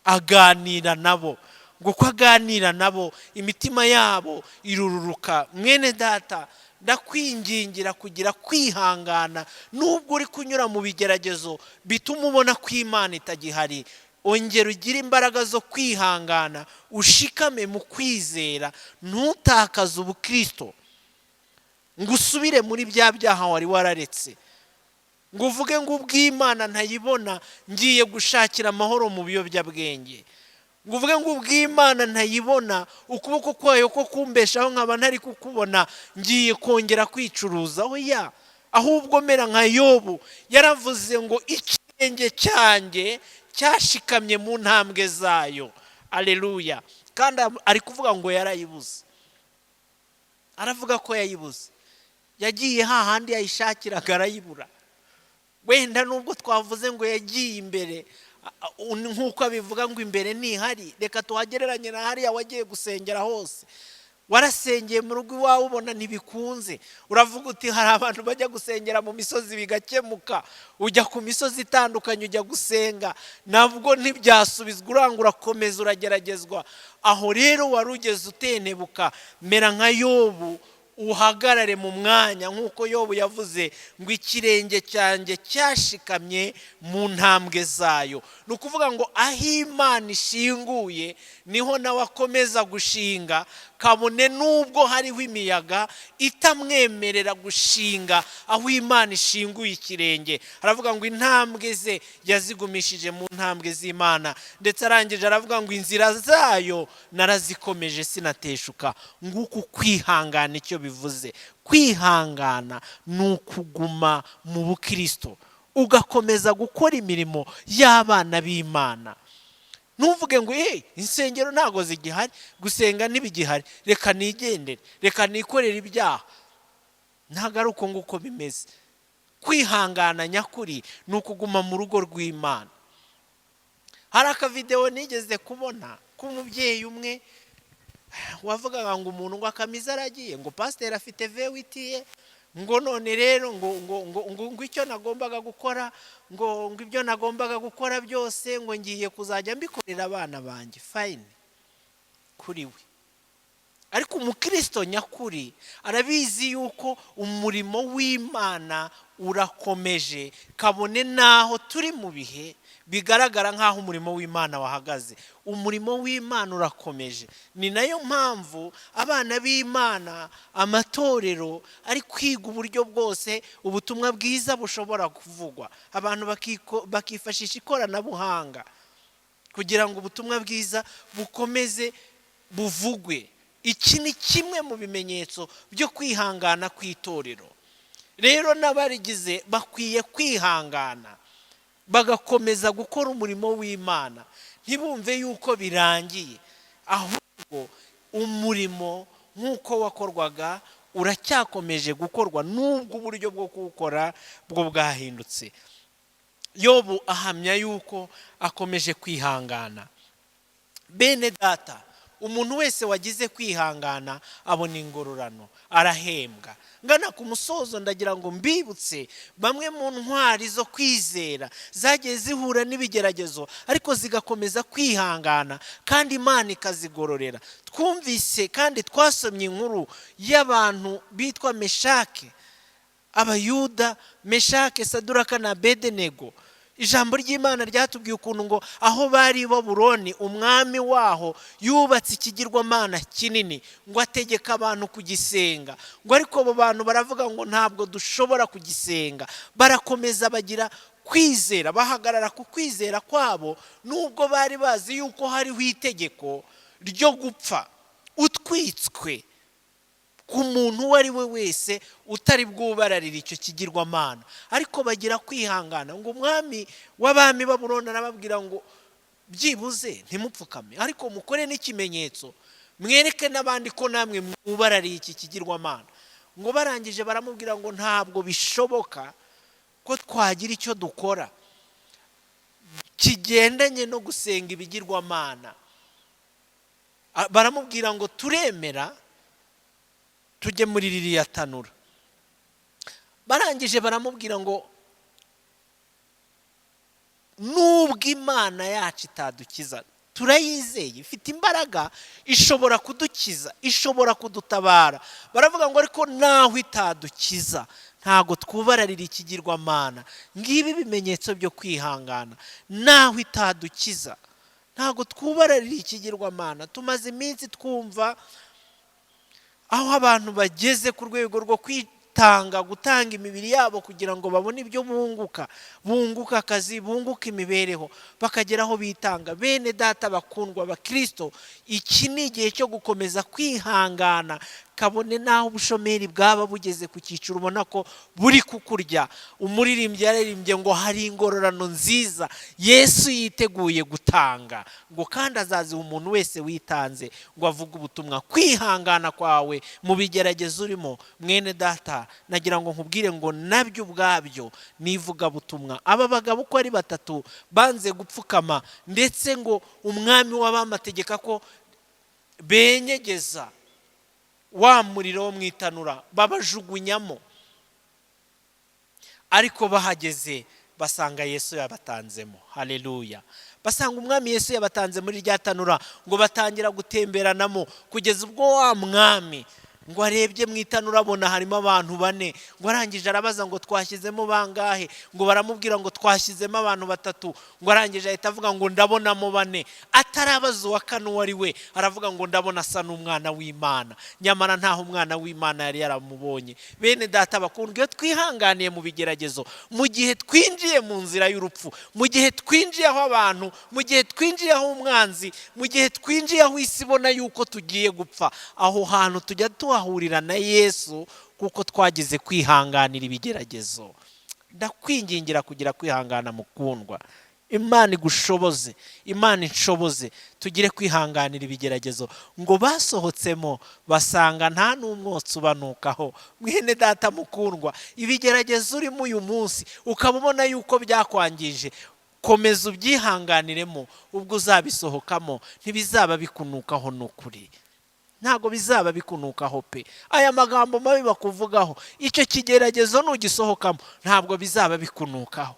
aganira nabo. Ngo uko aganira nabo, imitima yabo irururuka. Mwene data, ndakwingingira kugira kwihangana, nubwo uri kunyura mu bigeragezo bituma ubona ko Imana itagihari. Ongera ugire imbaraga zo kwihangana, ushikame mu kwizera, ntutakaze ubukristo ngo usubire muri bya byaha wari wararetse, ngo uvuge ngo ubw'Imana ntayibona, ngiye gushakira amahoro mu biyobyabwenge, ngo uvuge ngo ubw'Imana ntayibona, ukuboko kwayo ko kumbeshaho nkaba ntari kukubona, ngiye kongera kwicuruza. Oya, ahubwo mera nka Yobu, yaravuze ngo ikirenge cyanjye cyashikamye mu ntambwe zayo. Aleluya! Kandi ari kuvuga ngo yarayibuze, aravuga ko yayibuze, yagiye hahandi yayishakiraga arayibura. Wenda nubwo twavuze ngo yagiye imbere, nk'uko abivuga ngo imbere ntihari, reka tuhagereranye na hariya wagiye gusengera hose. Warasengeye mu rugo iwawe ubona ntibikunze, uravuga uti hari abantu bajya gusengera mu misozi bigakemuka, ujya ku misozi itandukanye ujya gusenga, nabwo ntibyasubizwa, uranga urakomeza urageragezwa. Aho rero wari ugeze utenebuka, mera nka Yobu, uhagarare mu mwanya nk'uko Yobu yavuze ngo ikirenge cyanjye cyashikamye mu ntambwe zayo. Ni ukuvuga ngo aho Imana ishinguye niho nawe akomeza gushinga, kabone nubwo hariho imiyaga itamwemerera gushinga aho Imana ishinguye ikirenge. Aravuga ngo intambwe ze yazigumishije mu ntambwe z'Imana, ndetse arangije aravuga ngo inzira zayo narazikomeje sinateshuka. Nguko kwihangana icyo bivuze. Kwihangana ni ukuguma mu bukristo, ugakomeza gukora imirimo y'abana b'Imana. Ntuvuge ngo insengero ntago zigihari, gusenga ntibigihari, reka nigendere, reka nikorere ibyaha. Ntago ari uko nguko bimeze. Kwihangana nyakuri ni ukuguma mu rugo rw'Imana. Hari akavidewo nigeze kubona k'umubyeyi umwe wavugaga ngo umuntu ngo akamiza aragiye, ngo pasiteri afite vewiti ye, ngo none rero ngo icyo nagombaga gukora, ngo ibyo nagombaga gukora byose ngo ngiye kuzajya mbikorera abana banjye. Fine kuri we, ariko umukristo nyakuri arabizi yuko umurimo w'Imana urakomeje, kabone naho turi mu bihe bigaragara nk'aho umurimo w'Imana wahagaze. Umurimo w'Imana urakomeje. Ni nayo mpamvu abana b'Imana, amatorero ari kwiga uburyo bwose ubutumwa bwiza bushobora kuvugwa. Abantu bakifashisha ikoranabuhanga kugira ngo ubutumwa bwiza bukomeze buvugwe. Iki ni kimwe mu bimenyetso byo kwihangana kw'itorero. Rero n'abarigize bakwiye kwihangana, bagakomeza gukora umurimo w'Imana, ntibumve yuko birangiye, ahubwo umurimo nk'uko wakorwaga uracyakomeje gukorwa, nubwo uburyo bwo kuwukora bwo bwahindutse. Yobu ahamya yuko akomeje kwihangana. Bene data, umuntu wese wagize kwihangana abona ingororano, arahembwa. Ngana ku musozo ndagira ngo mbibutse bamwe mu ntwari zo kwizera zagiye zihura n'ibigeragezo ariko zigakomeza kwihangana kandi Imana ikazigororera. Twumvise kandi twasomye inkuru y'abantu bitwa Meshake, Abayuda, Meshake, Saduraka na Abedenego. Ijambo ry'Imana ryatubwiye ukuntu ngo aho bari i Babuloni umwami waho yubatse ikigirwamana kinini ngo ategeka abantu kugisenga, ngo ariko abo bantu baravuga ngo ntabwo dushobora kugisenga. Barakomeza bagira kwizera, bahagarara ku kwizera kwabo nubwo bari bazi yuko hariho itegeko ryo gupfa utwitswe ku muntu uwo ari we wese utari bwubararira icyo kigirwamana. Ariko bagira kwihangana ngo umwami w'abami Babuloni arababwira ngo byibuze ntimupfukame ariko mukore n'ikimenyetso mwereke n'abandi ko namwe mwubarariye iki kigirwamana. Ngo barangije baramubwira ngo ntabwo bishoboka ko twagira icyo dukora kigendanye no gusenga ibigirwamana. Baramubwira ngo turemera tujye muri ririya tanura. Barangije baramubwira ngo nubwo Imana yacu itadukiza turayizeye, ifite imbaraga, ishobora kudukiza, ishobora kudutabara. Baravuga ngo ariko naho itadukiza ntago twubararira ikigirwamana. Ngibi ibimenyetso byo kwihangana. Naho itadukiza ntago twubararira ikigirwamana. Tumaze iminsi twumva aho abantu bageze ku rwego rwo gutanga imibiri yabo kugira ngo babone ibyo bunguka akazi, bunguka imibereho, bakagera aho bitanga. Bene data bakundwa Bakristo, iki ni igihe cyo gukomeza kwihangana, kabone naho ubushomeri bwaba bugeze ku cyiciro ubona ko buri kukurya. Umuririmbyi yaririmbye ngo hari ingororano nziza Yesu yiteguye gutanga, ngo kandi azaziha umuntu wese witanze ngo avuge ubutumwa. Kwihangana kwawe mu bigeragezo urimo mwene data, nagira ngo nkubwire ngo nabyo ubwabyo nivuga butumwa. Aba bagabo uko ari batatu banze gupfukama, ndetse ngo umwami w'abamategeka ko benyegeza wa muriro wo mu itanura babajugunyamo, ariko bahageze basanga Yesu yabatanzemo. Haleluya! Basanga umwami Yesu yabatanze muri rya tanura, ngo batangira gutemberanamo kugeza ubwo wa mwami ngo arebye mu itanura abona harimo abantu 4. Ngo arangije arabaza ngo twashyizemo bangahe? Ngo baramubwira ngo twashyizemo abantu 3. Ngo arangije ahita avuga ngo ndabonamo 4. Atarabaza uwa kane uwo ari we, aravuga ngo ndabona asa n'umwana w'Imana. Nyamara ntaho umwana w'Imana yari yaramubonye. Bene data bakundwa, iyo twihanganiye mu bigeragezo, mu gihe twinjiye mu nzira y'urupfu, mu gihe twinjiye aho abantu, mu gihe twinjiye aho umwanzi, mu gihe twinjiye aho isi ibona yuko tugiye gupfa, aho hantu tujya tuhahurira na Yesu kuko twagize kwihanganira ibigeragezo. Ndakwingingira kugira kwihangana mukundwa. Imana igushoboze, Imana inshoboze, tugire kwihanganira ibigeragezo. Ngo basohotsemo basanga nta n'umwotsi ubanukaho. Mwene data mukundwa, ibigeragezo urimo uyu munsi ukaba ubona yuko byakwangije, komeza ubyihanganiremo. Ubwo uzabisohokamo ntibizaba bikunukaho n'ukuri, ntago bizaba bikunukaho pe. Aya magambo mabi bakuvugaho, icyo kigeragezo nugisohokamo ntabwo bizaba bikunukaho.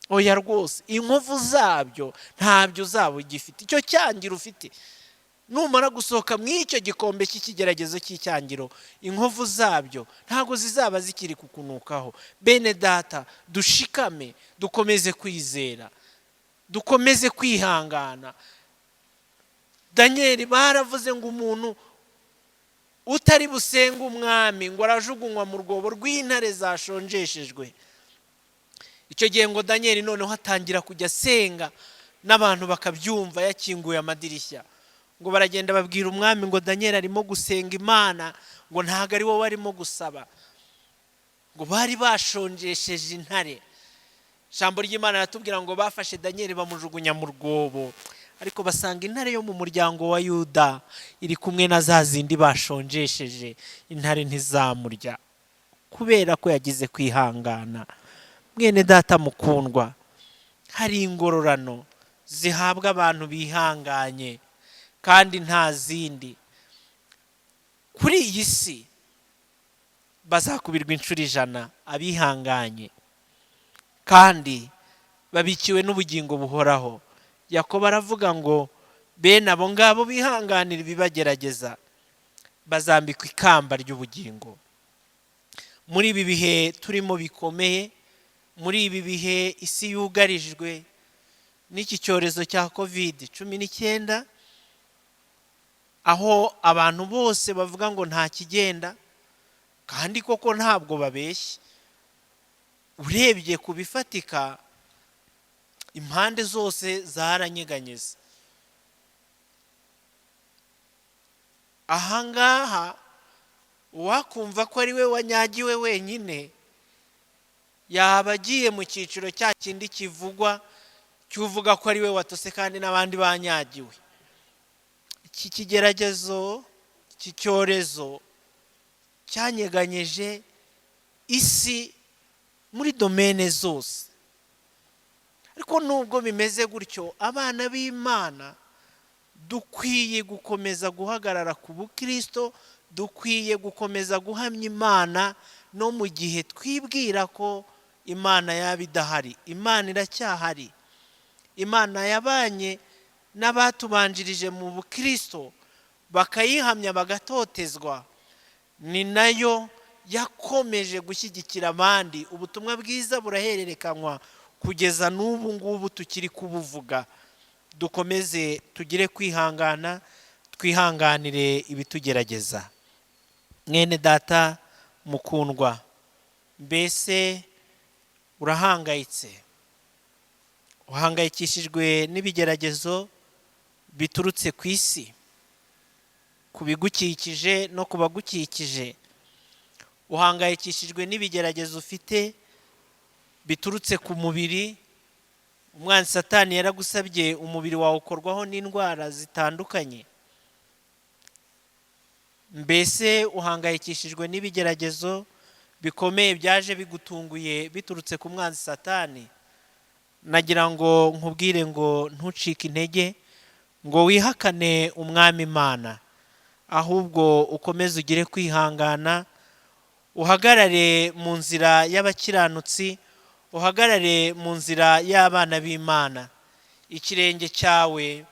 Oya rwose, inkovu zabyo ntabyo uzaba ugifite. Icyo cyangiro ufite numara gusohoka mu icyo gikombe cy'ikigeragezo cy'icyangiro, inkovu zabyo ntago zizaba zikiri kukunukaho. Bene data, dushikame, dukomeze kwizera, dukomeze kwihangana. Daniel baravuze ngo umuntu utari busenga umwami ngo arajugunywa mu rwobo rw'intare zashonjeshejwe. Icyo gihe ngo Daniel noneho atangira kujya asenga, n'abantu bakabyumva, yakinguye amadirishya. Ngo baragenda babwira umwami ngo Daniel arimo gusenga Imana, ngo ntago ari wowe arimo gusaba. Ngo bari bashonjesheje intare. Ijambo ry'Imana ratubwira ngo bafashe Daniel bamujugunya mu rwobo, ariko basanga intare yo mu muryango wa Yuda iri kumwe na za zindi bashonjesheje. Intare ntizamurya kubera ko yagize kwihangana. Mwene data mukundwa, hari ingororano zihabwa abantu bihanganye kandi nta zindi. Kuri iyi si bazakubirwa inshuro 100 abihanganye kandi babikiwe n'ubugingo buhoraho. Yakobo aravuga ngo bene abo ngabo bihanganira ibibagerageza bazambikwa ikamba ry'ubugingo. Muri ibi bihe turimo bikomeye, muri ibi bihe isi yugarijwe n'iki cyorezo cya COVID-19, aho abantu bose bavuga ngo nta kigenda, kandi koko ntabwo babeshye. Urebye ku bifatika impande zose zaranyeganyeza. Ahangaha wakumva ko ari we wanyagiwe wenyine, yaba agiye mu cyiciro cya kindi kivugwa cyuvuga ko ari we watose kandi n'abandi banyagiwe. Iki kigeragezo, iki cyorezo cyanyeganyeje isi muri domene zose. Ariko nubwo bimeze gutyo, abana b'Imana dukwiye gukomeza guhagarara ku bukristo, dukwiye gukomeza guhamya Imana no mu gihe twibwira ko Imana yaba idahari. Imana iracyahari. Imana yabanye n'abatubanjirije mu bukristo bakayihamya bagatotezwa, ni nayo yakomeje gushyigikira abandi. Ubutumwa bwiza burahererekanywa kugeza n'ubu ngubu tukiri kubuvuga. Dukomeze tugire kwihangana, twihanganire ibitugerageza. Mwene data mukundwa, mbese urahangayitse? Uhangayikishijwe n'ibigeragezo biturutse ku isi, ku bigukikije no ku bagukikije? Uhangayikishijwe n'ibigeragezo ufite biturutse ku mubiri? Umwanzi Satani yaragusabye umubiri wawe ukorwaho n'indwara zitandukanye. Mbese uhangayikishijwe n'ibigeragezo bikomeye byaje bigutunguye biturutse ku mwanzi Satani? Nagira ngo nkubwire ngo ntucike intege, ngo wihakane umwami Imana, ahubwo ukomeze ugire kwihangana, uhagarare mu nzira y'abakiranutsi, uhagarare mu nzira y'abana b'Imana. Ikirenge cyawe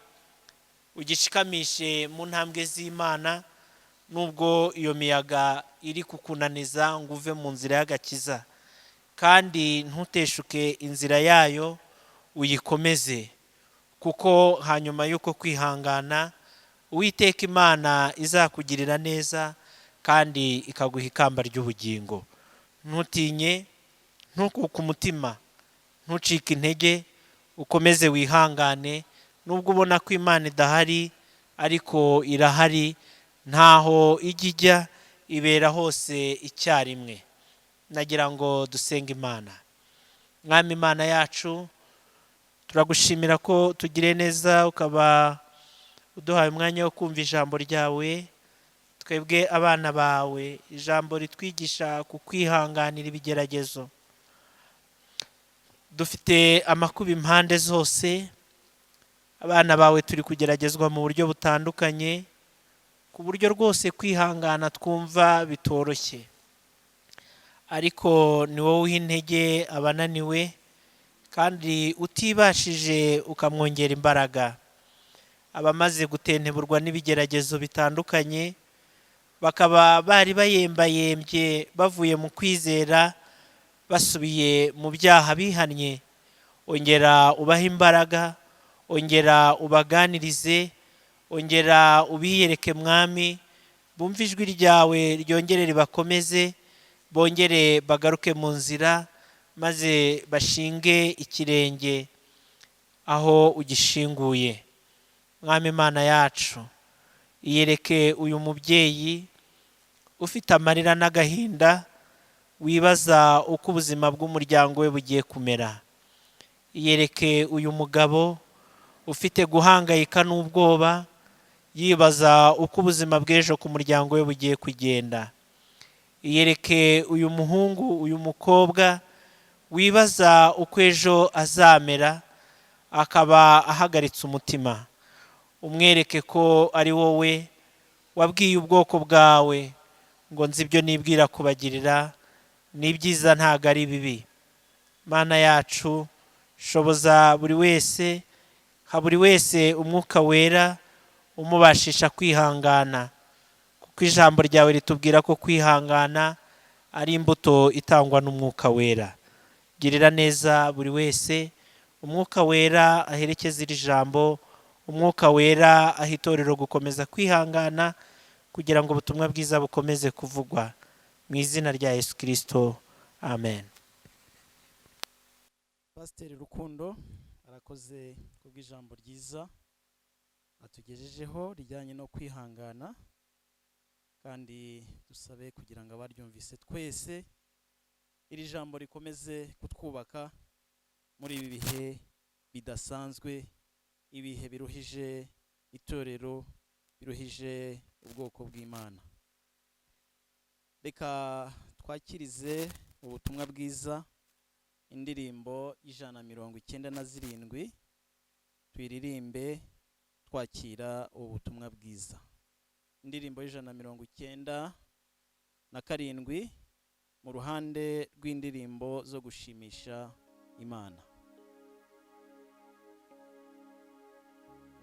ugishikamishe mu ntambwe z'Imana, nubwo iyo miyaga iri kukunaniza ngo uve mu nzira y'agakiza. Kandi ntuteshuke inzira yayo, uyikomeze, kuko hanyuma y'uko kwihangana Uwiteka Imana izakugirira neza kandi ikaguha ikamba ry'ubugingo. Ntutinye, ntukuke umutima, ntucike intege, ukomeze wihangane. Nubwo ubona ko Imana idahari, ariko irahari, ntaho ijya ijya, ibera hose icyarimwe. Nagira ngo dusenge Imana. Mwami Imana yacu, turagushimira ko tugire neza ukaba uduhaye umwanya wo kumva ijambo ryawe. Twebwe abana bawe, ijambo ritwigisha ku kwihanganira ibigeragezo. Dufite amakuba impande zose, abana bawe turi kugeragezwa mu buryo butandukanye, ku buryo rwose kwihangana twumva bitoroshye. Ariko ni wowe uha intege abananiwe, kandi utibashije ukamwongera imbaraga. Abamaze gutenteburwa n'ibigeragezo bitandukanye, bakaba bari bayembayembye bavuye mu kwizera, basubiye mu byaha bihannye, ongera ubaha imbaraga, ongera ubaganirize, ongera ubiyereke Mwami, bumve ijwi ryawe ryongere ribakomeze, bongere bagaruke mu nzira, maze bashinge ikirenge aho ugishinguye. Mwami Imana yacu, iyereke uyu mubyeyi ufite amarira n'agahinda, wibaza uko ubuzima bw'umuryango we bugiye kumera. Iyereke uyu mugabo ufite guhangayika n'ubwoba, yibaza uko ubuzima bw'ejo ku muryango we bugiye kugenda. Iyereke uyu muhungu, uyu mukobwa, wibaza uko ejo azamera, akaba ahagaritse umutima. umwereke ko ari wowe wabwiye ubwoko bwawe ngo nzi ibyo nibwira kubagirira ni byiza ntago ari bibi. Mana yacu, shoboza buri wese, ha buri wese umwuka wera umubashisha kwihangana, kuko ijambo ryawe ritubwira ko kwihangana ari imbuto itangwa n'umwuka wera. Girira neza buri wese, umwuka wera aherekeza iri jambo, umwuka wera aho itorero gukomeza kwihangana kugira ngo ubutumwa bwiza bukomeze kuvugwa mu izina rya Yesu Kristo, amen. Pasiteri Rukundo arakoze kubw'ijambo ryiza atugejejeho rijyanye no kwihangana, kandi dusabe kugira ngo abaryumvise twese iri jambo rikomeze kutwubaka muri ibi bihe bidasanzwe, ibihe biruhije itorero, biruhije ubwoko bw'Imana. Reka twakirize ubutumwa bwiza indirimbo 197 tuyiririmbe twakira ubutumwa bwiza. Indirimbo 197 mu ruhande rw'indirimbo zo gushimisha Imana.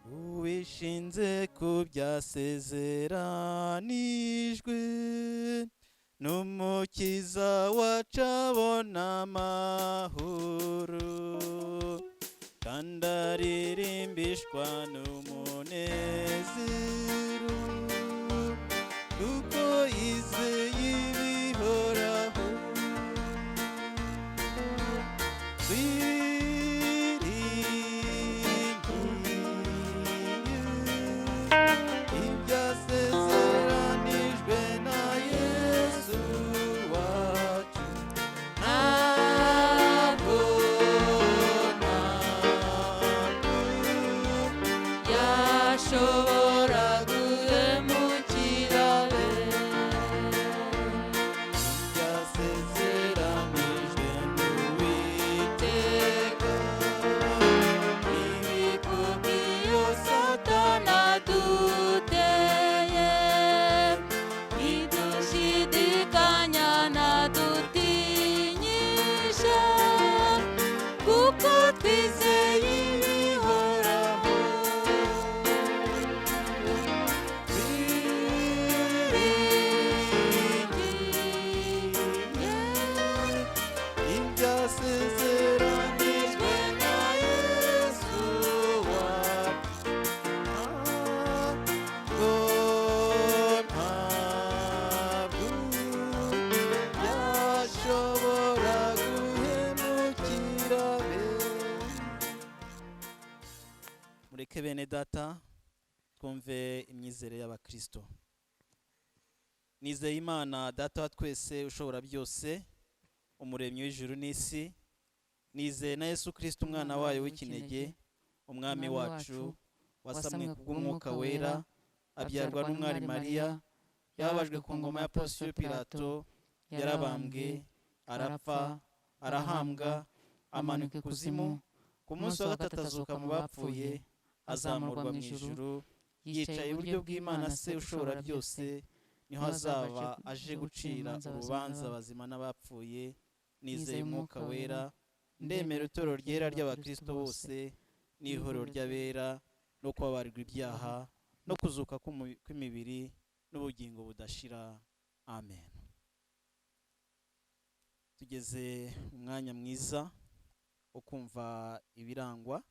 Uwishinze ku byasezeranijwe n'umukiza wacu abona amahoro, kandi aririmbishwa n'umunezero, kuko yizeye ibihoraho. Ibyasezeranijwe na Yesu wacu ntabwo yashobora guhemukira be. ibyasezeranijwe n'Uwiteka Ibikubwiyo Satana duteye, idushidikanya ntadutinyisha, kuko twizeye ibihoraho. ibyasezeranijwe na Yesu wacu ntabwo yashobora guhemukira be. Mureke bene data twumve imyizere y'abakristo. Nizeye Imana data wa twese ushobora byose, umuremyi w'ijuru n'isi. Nizeye na Yesu Kristo umwana wayo w'ikinege, umwami wacu, wasamwe kubw'umwuka wera, abyarwa n'umwari Mariya, yababajwe ku ngoma ya Ponsiyo Pilato, yarabambwe, arapfa, arahambwa, amanuka ikuzimu, ku munsi wa gatatu azuka mu bapfuye, azamurwa mu ijuru, yicaye iburyo bw'Imana se ushobora byose, niho azaba aje gucira urubanza abazima n'abapfuye. Nizeye umwuka wera, ndemera itorero ryera ry'abakristo bose, n'ihuriro ry'abera, no kubabarirwa ibyaha, no kuzuka kw'imibiri, n'ubugingo budashira. Amen. Tugeze umwanya mwiza wo kumva ibirangwa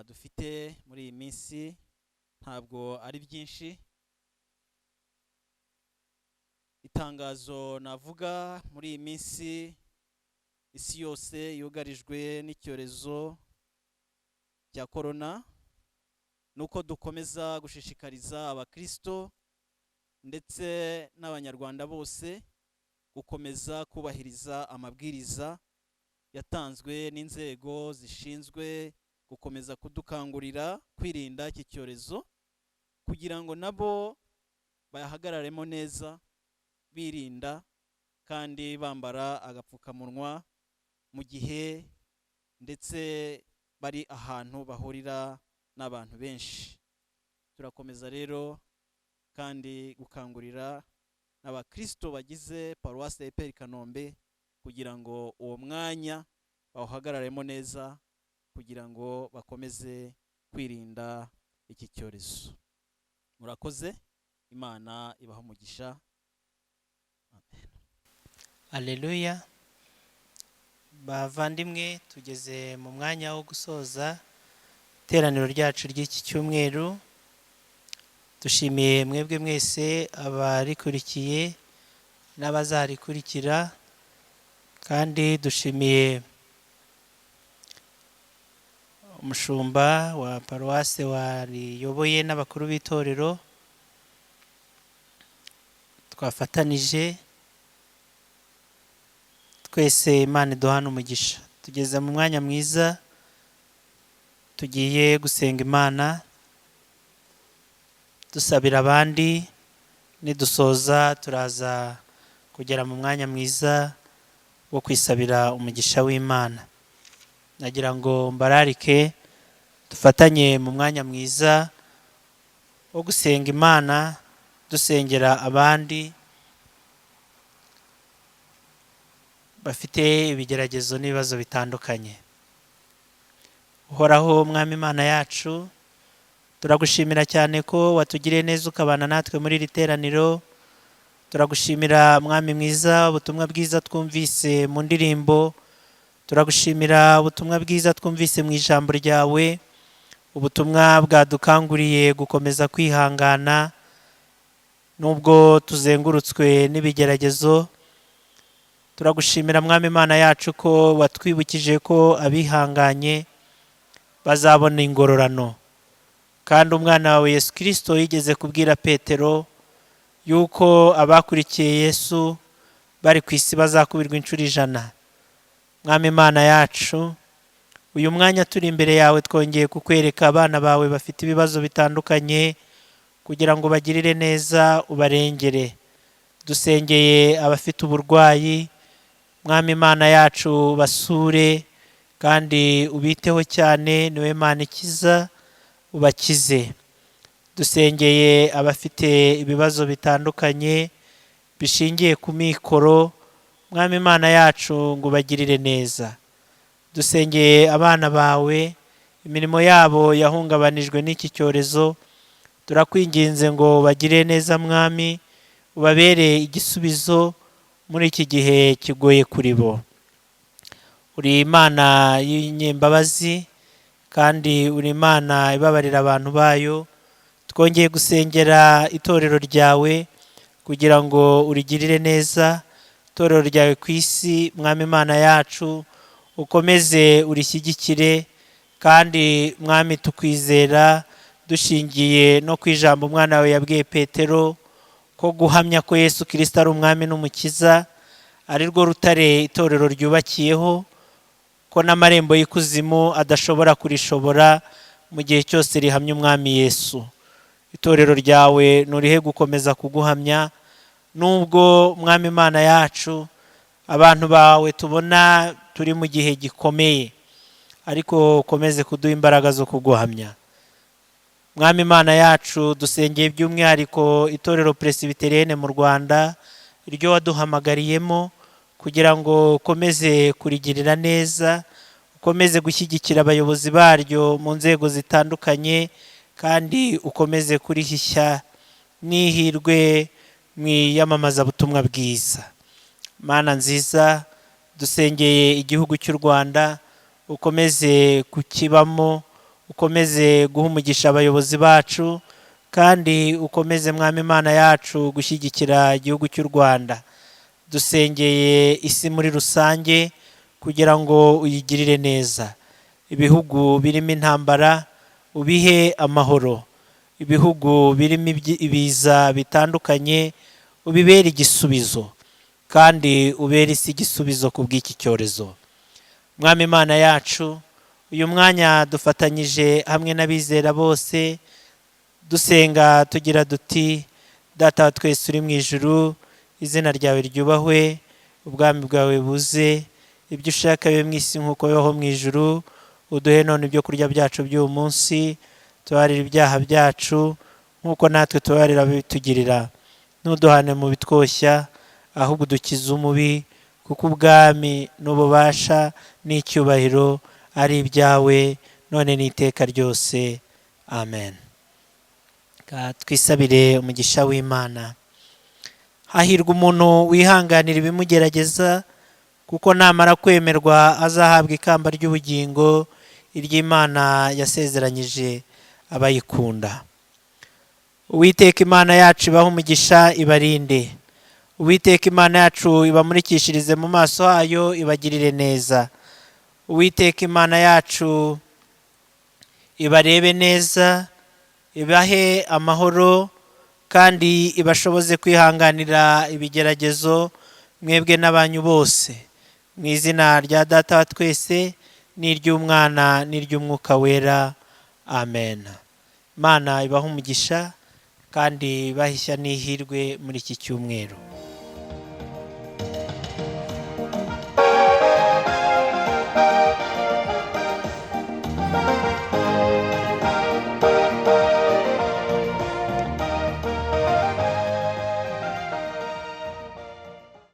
dufite muri iyi minsi ntabwo ari byinshi. Itangazo navuga muri iyi minsi, isi yose yugarijwe n'icyorezo cya korona, nuko dukomeza gushishikariza abakristo ndetse n'abanyarwanda bose gukomeza kubahiriza amabwiriza yatanzwe n'inzego zishinzwe gukomeza kudukangurira kwirinda iki cyorezo, kugira ngo nabo bahagararemo neza, birinda kandi bambara agapfukamunwa mu gihe ndetse bari ahantu bahurira n'abantu benshi. Turakomeza rero kandi gukangurira n'abakristo bagize paruwasi ya EPR Kanombe kugira ngo uwo mwanya bawuhagararemo neza kugira ngo bakomeze kwirinda iki cyorezo. Murakoze, Imana ibaha umugisha. Amen. Haleluya. Bavandimwe, tugeze mu mwanya wo gusoza iteraniro ryacu ry'iki cyumweru. Dushimiye mwebwe mwese abarikurikiye n'abazarikurikira, kandi dushimiye umushumba wa paruwase wariyoboye n'abakuru b'itorero twafatanije. Twese Imana iduhana umugisha. Tugeze mu mwanya mwiza, tugiye gusenga Imana dusabira abandi. Nidusoza turaza kugera mu mwanya mwiza wo kwisabira umugisha w'Imana. Nagira ngo mbararike dufatanye mu mwanya mwiza wo gusenga Imana, dusengera abandi bafite ibigeragezo n'ibibazo bitandukanye. Uhoraho Mwami Imana yacu, turagushimira cyane ko watugiriye neza ukabana natwe muri iri teraniro. Turagushimira Mwami mwiza ubutumwa bwiza twumvise mu ndirimbo. Turagushimira ubutumwa bwiza twumvise mu ijambo ryawe, ubutumwa bwadukanguriye gukomeza kwihangana nubwo tuzengurutswe n'ibigeragezo. Turagushimira Mwami Imana yacu ko watwibukije ko abihanganye bazabona ingororano. Kandi umwana wawe Yesu Kristo yigeze kubwira Petero yuko abakurikiye Yesu bari ku isi bazakubirwa inshuro 100. Mwami Imana yacu, uyu mwanya turi imbere yawe twongeye kukwereka abana bawe bafite ibibazo bitandukanye kugira ngo bagirire neza, ubarengere. Dusengeye abafite uburwayi, Mwami Imana yacu basure kandi ubiteho cyane, niwe Mana ikiza, ubakize. Dusengeye abafite ibibazo bitandukanye bishingiye ku mikoro, Mwami Imana yacu ngo bagirire neza. Dusengeye abana bawe, imirimo yabo yahungabanijwe n'iki cyorezo, turakwinginze ngo bagire neza Mwami, ubabere igisubizo muri iki gihe kigoye kuri bo. Uri Imana y'inyembabazi kandi uri Imana ibabarira abantu bayo. Twongeye gusengera itorero ryawe kugira ngo urigirire neza, itorero ryawe ku isi. Mwami Imana yacu, ukomeze urishyigikire, kandi Mwami tukwizera dushingiye no ku ijambo umwana wawe yabwiye Petero ko guhamya ko Yesu Kristo ari umwami n'umukiza ari rwo rutare itorero ryubakiyeho, ko n'amarembo y'ikuzimu adashobora kurishobora mu gihe cyose rihamya umwami Yesu. Itorero ryawe nurihe gukomeza kuguhamya, nubwo Mwami Imana yacu abantu bawe tubona turi mu gihe gikomeye, ariko ukomeze kuduha imbaraga zo kuguhamya. Mwami Imana yacu, dusengeye by'umwihariko itorero Presbyterienne mu Rwanda, iryo waduhamagariyemo, kugira ngo ukomeze kurigirira neza, ukomeze gushyigikira abayobozi baryo mu nzego zitandukanye, kandi ukomeze kurihishya n'ihirwe mu iyamamazabutumwa bwiza. Mana nziza, dusengeye igihugu cy'u Rwanda, ukomeze kukibamo, ukomeze guha umugisha abayobozi bacu, kandi ukomeze Mwami Imana yacu gushyigikira igihugu cy'u Rwanda. Dusengeye isi muri rusange kugira ngo uyigirire neza. Ibihugu birimo intambara ubihe amahoro, ibihugu birimo ibiza bitandukanye ubibere igisubizo, kandi ubere isi igisubizo ku bw'iki cyorezo. Mwami Imana yacu, uyu mwanya dufatanyije hamwe n'abizera bose dusenga tugira duti: Data wa twese uri mu ijuru, izina ryawe ryubahwe, ubwami bwawe buze, ibyo ushaka bibe mu isi nk'uko bibaho mu ijuru. uduhe none ibyo kurya byacu by'uyu munsi, tubarire ibyaha byacu nk'uko natwe tubarira abitugirira, ntuduhane mu bitwoshya, ahubwo udukize umubi, kuko ubwami n'ububasha n'icyubahiro ari ibyawe none n'iteka ryose. Amen. Twisabire umugisha w'Imana. Hahirwa umuntu wihanganira ibimugerageza, kuko namara kwemerwa azahabwa ikamba ry'ubugingo iry'Imana yasezeranyije abayikunda. Uwiteka Imana yacu ibahe umugisha, ibarinde. Uwiteka Imana yacu ibamurikishirize mu maso hayo, ibagirire neza. Uwiteka Imana yacu ibarebe neza, ibahe amahoro, kandi ibashoboze kwihanganira ibigeragezo mwebwe n'abanyu bose, mu izina rya Data wa twese n'iry'Umwana n'iry'Umwuka wera. Amen. Imana ibahe umugisha kandi bahishya n'ihirwe muri iki cyumweru.